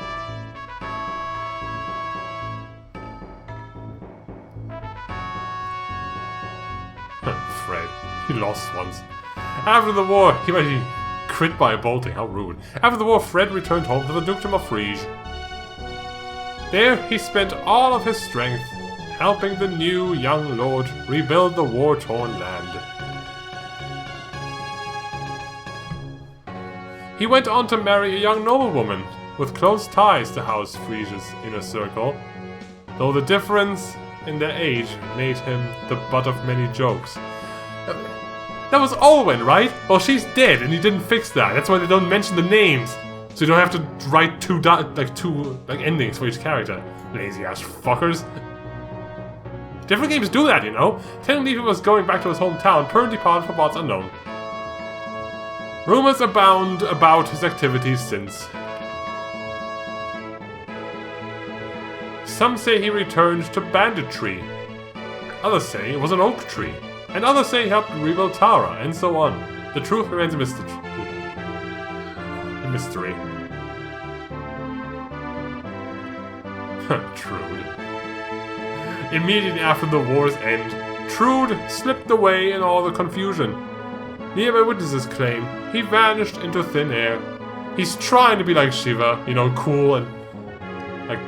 Fred, he lost once. After the war, he might be crit by a bolting, how rude. After the war, Fred returned home to the Dukedom of Frege. There, he spent all of his strength helping the new young lord rebuild the war-torn land. He went on to marry a young noblewoman with close ties to House Frege's inner circle, though the difference in their age made him the butt of many jokes. That was Olwen, right? Well, she's dead, and you didn't fix that. That's why they don't mention the names, so you don't have to write two endings for each character. Lazy ass fuckers. Different games do that, you know. Technically, he was going back to his hometown, permanently departed for parts unknown. Rumors abound about his activities since. Some say he returned to banditry. Others say it was an oak tree. And others say he helped rebuild Tara, and so on. The truth remains a mystery. Trude. Immediately after the war's end, Trude slipped away in all the confusion. Nearby witnesses claim he vanished into thin air. He's trying to be like Shiva, you know, cool and like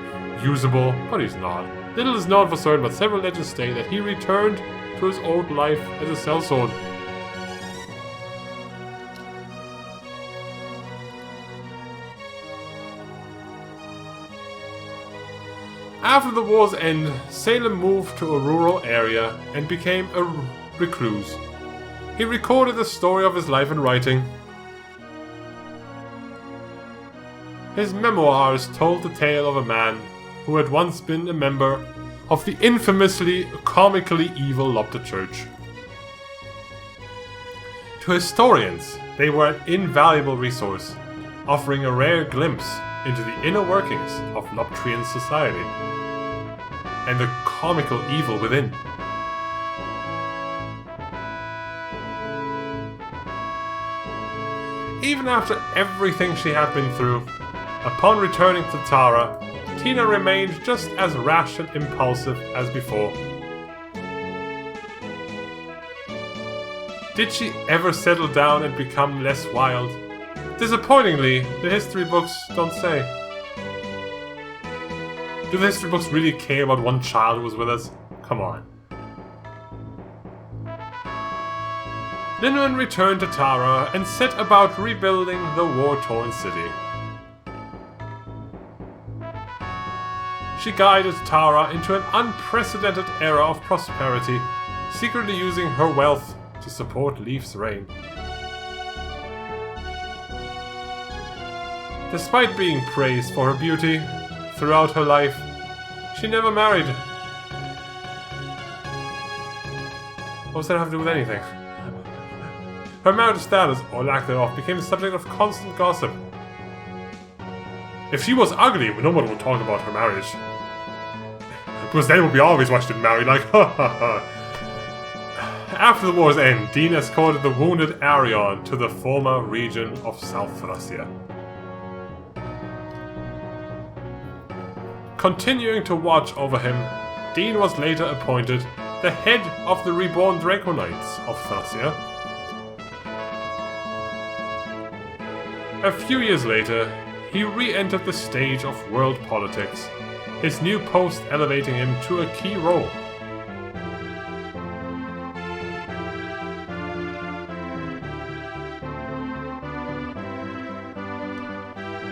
usable, but he's not. Little is known for certain, but several legends state that he returned to his old life as a sellsword. After the war's end, Salem moved to a rural area and became a recluse. He recorded the story of his life in writing. His memoirs told the tale of a man who had once been a member of the infamously comically evil Lopta Church. To historians, they were an invaluable resource, offering a rare glimpse into the inner workings of Loptrian society and the comical evil within. Even after everything she had been through, upon returning to Tara, Tina remained just as rash and impulsive as before. Did she ever settle down and become less wild? Disappointingly, the history books don't say. Do the history books really care about one child who was with us? Come on. Linwen returned to Tara and set about rebuilding the war-torn city. She guided Tara into an unprecedented era of prosperity, secretly using her wealth to support Leif's reign. Despite being praised for her beauty throughout her life, she never married. What does that have to do with anything? Her marital status, or lack thereof, became the subject of constant gossip. If she was ugly, no one would talk about her marriage. Because then it would be always why she didn't marry, like, ha ha ha. After the war's end, Dean escorted the wounded Arion to the former region of South Thracia. Continuing to watch over him, Dean was later appointed the head of the reborn Draco Knights of Thracia. A few years later, he re-entered the stage of world politics, his new post elevating him to a key role.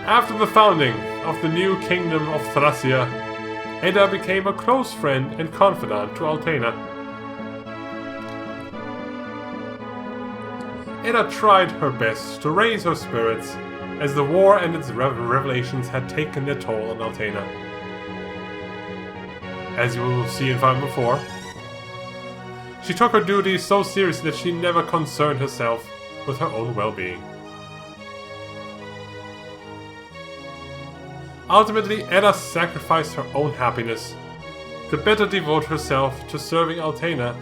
After the founding of the new kingdom of Thracia, Edda became a close friend and confidant to Altena. Edda tried her best to raise her spirits as the war and its revelations had taken their toll on Altena. As you will see in Fire Emblem 4, she took her duties so seriously that she never concerned herself with her own well-being. Ultimately, Edda sacrificed her own happiness to better devote herself to serving Altena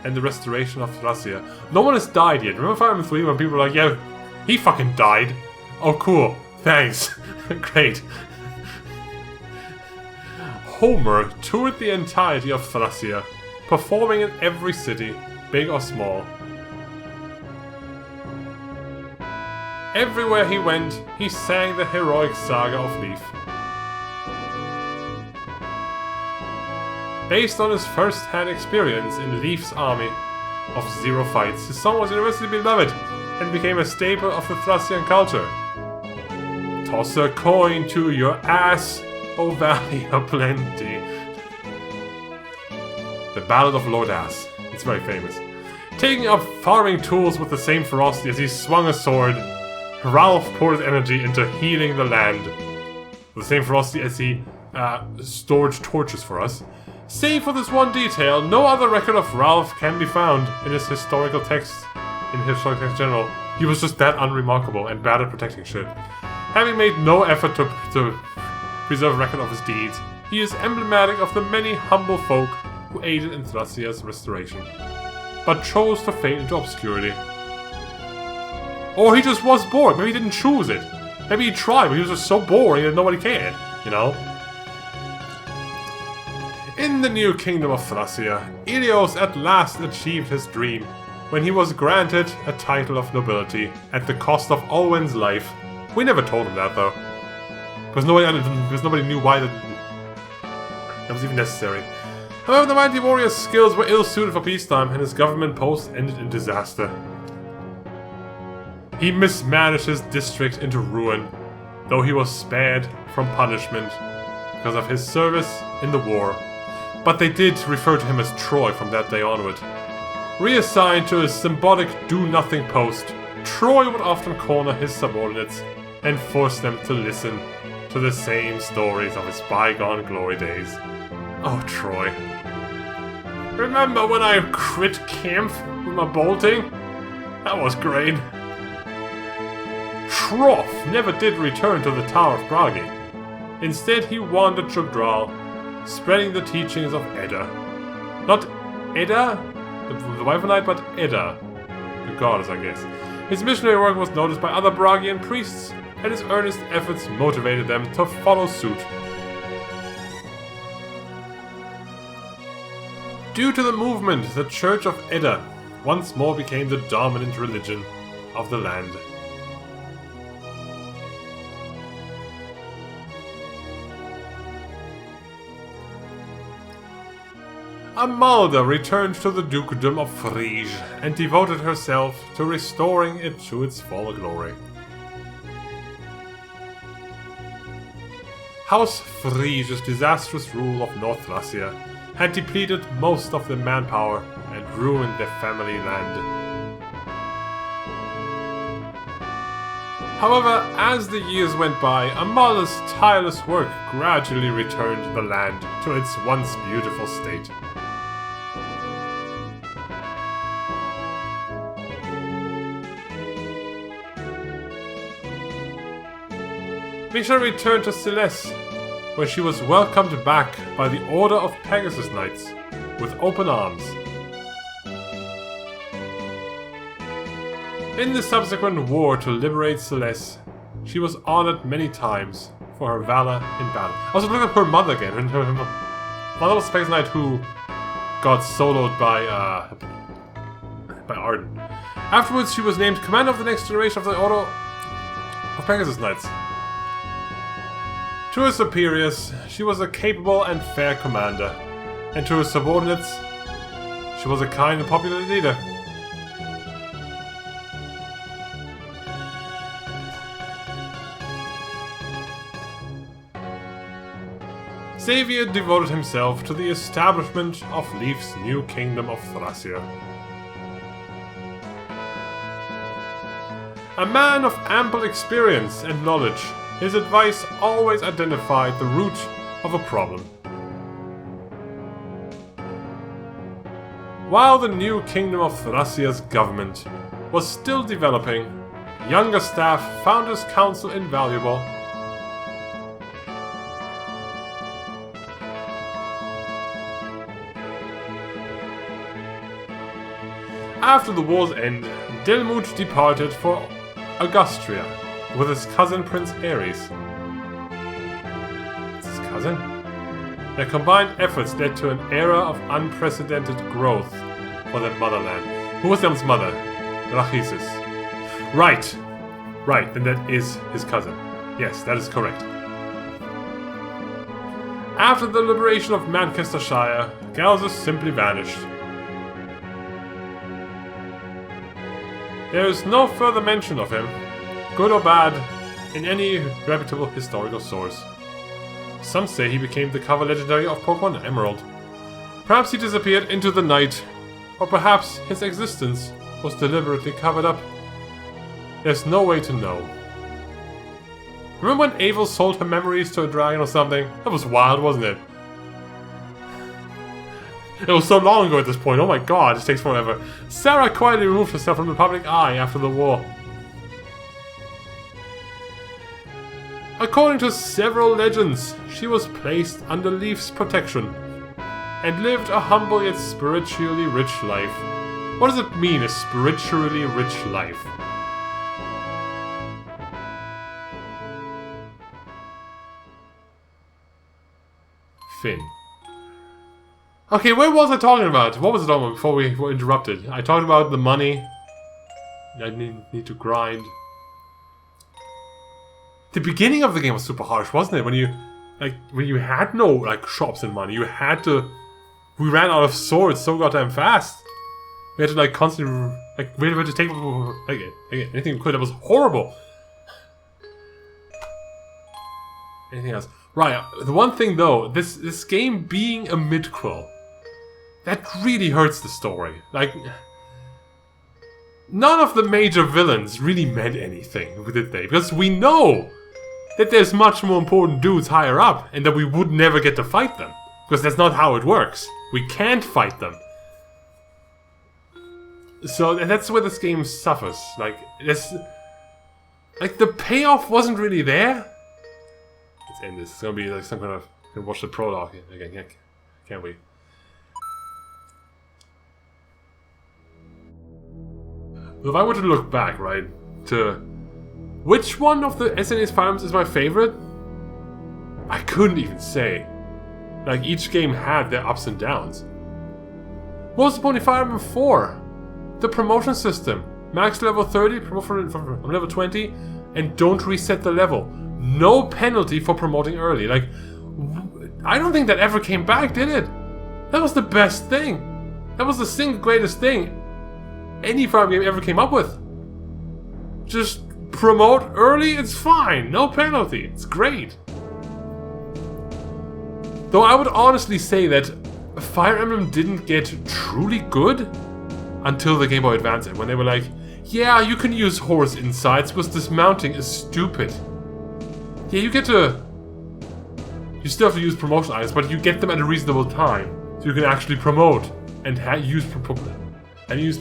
and the restoration of Thracia. No one has died yet. Remember Fire Emblem 3 when people were like, yeah, he fucking died. Oh cool, thanks. Great. Homer toured the entirety of Thracia, performing in every city, big or small. Everywhere he went, he sang the heroic saga of Leif. Based on his first-hand experience in Leif's army of 0 fights, his song was universally beloved and became a staple of the Thracian culture. Toss a coin to your ass, O Valley of Plenty. The Ballad of Lord Ass. It's very famous. Taking up farming tools with the same ferocity as he swung a sword, Ralph poured energy into healing the land. With the same ferocity as he stored torches for us. Save for this one detail, no other record of Ralph can be found in his historical text. In historical text in general. He was just that unremarkable and bad at protecting shit. Having made no effort to preserve a record of his deeds, he is emblematic of the many humble folk who aided in Thracia's restoration, but chose to fade into obscurity. Or he just was bored, maybe he didn't choose it. Maybe he tried, but he was just so boring that nobody cared, you know? In the new kingdom of Thracia, Ilios at last achieved his dream, when he was granted a title of nobility at the cost of Olwen's life. We never told him that, though. Because nobody knew why that was even necessary. However, the mighty warrior's skills were ill-suited for peacetime, and his government post ended in disaster. He mismanaged his district into ruin, though he was spared from punishment because of his service in the war. But they did refer to him as Troy from that day onward. Reassigned to a symbolic do-nothing post, Troy would often corner his subordinates and force them to listen to the same stories of his bygone glory days. Oh, Troy. Remember when I crit Kempf with my bolting? That was great. Troff never did return to the Tower of Bragi. Instead, he wandered Chugdral, spreading the teachings of Edda. Not Edda, the wife of night, but Edda, the goddess, I guess. His missionary work was noticed by other Bragian priests, and his earnest efforts motivated them to follow suit. Due to the movement, the Church of Edda once more became the dominant religion of the land. Amalda returned to the dukedom of Frege and devoted herself to restoring it to its full glory. House Frege's disastrous rule of North Thracia had depleted most of their manpower and ruined their family land. However, as the years went by, Amalda's tireless work gradually returned the land to its once beautiful state. Misha returned to Celeste, where she was welcomed back by the Order of Pegasus Knights with open arms. In the subsequent war to liberate Celeste, she was honored many times for her valor in battle. I was looking at her mother again, and her mother was a Pegasus Knight who got soloed by Arden. Afterwards, she was named commander of the next generation of the Order of Pegasus Knights. To her superiors, she was a capable and fair commander, and to her subordinates, she was a kind and popular leader. Xavier devoted himself to the establishment of Leif's new kingdom of Thracia. A man of ample experience and knowledge, his advice always identified the root of a problem. While the new kingdom of Thracia's government was still developing, younger staff found his counsel invaluable. After the war's end, Delmut departed for Augustria with his cousin Prince Ares. It's his cousin? Their combined efforts led to an era of unprecedented growth for their motherland. Who was Delmut's mother? Lachesis. Right, then that is his cousin. Yes, that is correct. After the liberation of Manchestershire, Galzus simply vanished. There is no further mention of him, good or bad, in any reputable historical source. Some say he became the cover legendary of Pokemon Emerald, Perhaps he disappeared into the night, or perhaps his existence was deliberately covered up. There's no way to know. Remember when Avel sold her memories to a dragon or something? That was wild, wasn't it? It was so long ago at this point, oh my god, this takes forever. Sarah quietly removed herself from the public eye after the war. According to several legends, she was placed under Leaf's protection and lived a humble yet spiritually rich life. What does it mean, a spiritually rich life? Finn. Okay, what was I talking about? What was it on before we were interrupted? I talked about the money. I need to grind. The beginning of the game was super harsh, wasn't it? When you had no like shops and money, you had to. We ran out of swords so goddamn fast. We had to like constantly we had to take like anything we could. That was horrible. Anything else? Right. The one thing though, this game being a midquel, that really hurts the story. Like, none of the major villains really meant anything, did they? Because we know that there's much more important dudes higher up, and that we would never get to fight them. Because that's not how it works. We can't fight them. So that's where this game suffers. Like, the payoff wasn't really there. Let's end this. It's gonna be like some kind of. Can watch the prologue again, can't we? If I were to look back, right, to which one of the SNES Fire Emblems is my favorite, I couldn't even say. Like, each game had their ups and downs. Most importantly, Fire Emblem 4, the promotion system, max level 30, promote from level 20, and don't reset the level. No penalty for promoting early. Like, I don't think that ever came back, did it? That was the best thing. That was the single greatest thing any Fire Emblem game ever came up with. Just promote early, it's fine. No penalty. It's great. Though I would honestly say that Fire Emblem didn't get truly good until the Game Boy Advance, when they were like, yeah, you can use horse insides because dismounting is stupid. Yeah, you still have to use promotion items, but you get them at a reasonable time. So you can actually promote and use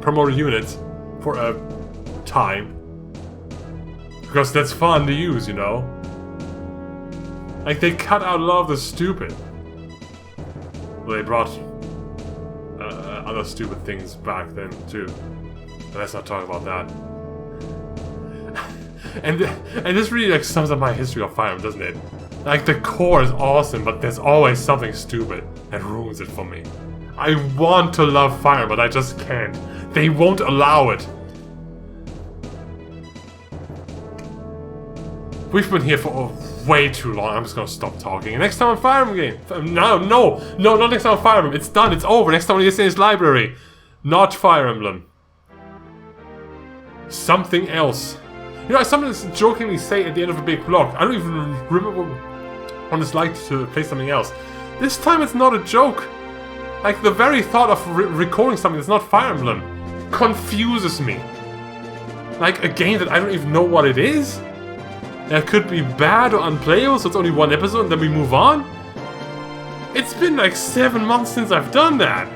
promoted units for a time. Because that's fun to use, you know? Like, they cut out a lot of the stupid. Well, they brought other stupid things back then, too. But let's not talk about that. and this really, like, sums up my history of Fire Emblem, doesn't it? Like, the core is awesome, but there's always something stupid that ruins it for me. I want to love Fire, but I just can't. They won't allow it. We've been here for way too long. I'm just gonna stop talking. Next time on Fire Emblem game. No, not next time on Fire Emblem. It's done. It's over. Next time on SNES Library. Not Fire Emblem. Something else. You know, I sometimes jokingly say at the end of a big vlog, I don't even remember what it's like to play something else. This time it's not a joke. Like, the very thought of recording something that's not Fire Emblem confuses me. Like, a game that I don't even know what it is? That could be bad or unplayable, so it's only one episode and then we move on? It's been like 7 months since I've done that.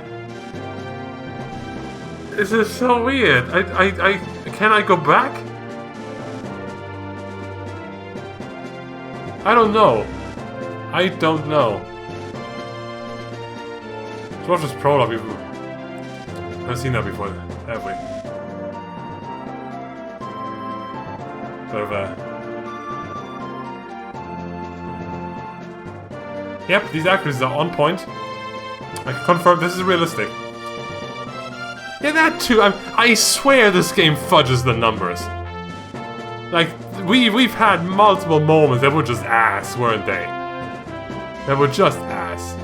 This is so weird. Can I go back? I don't know. I don't know. So what's this prologue? We've never seen that before, have we? Sort of Yep, these actors are on point. I can confirm this is realistic. Yeah, that too. I swear this game fudges the numbers. Like, we've had multiple moments that were just ass, weren't they? That were just ass.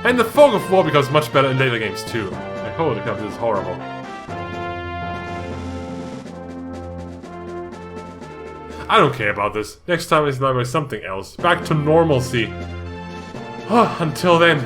And the Fog of War becomes much better in later games too. Like, holy crap, this is horrible. I don't care about this. Next time it's not something else. Back to normalcy. Until then,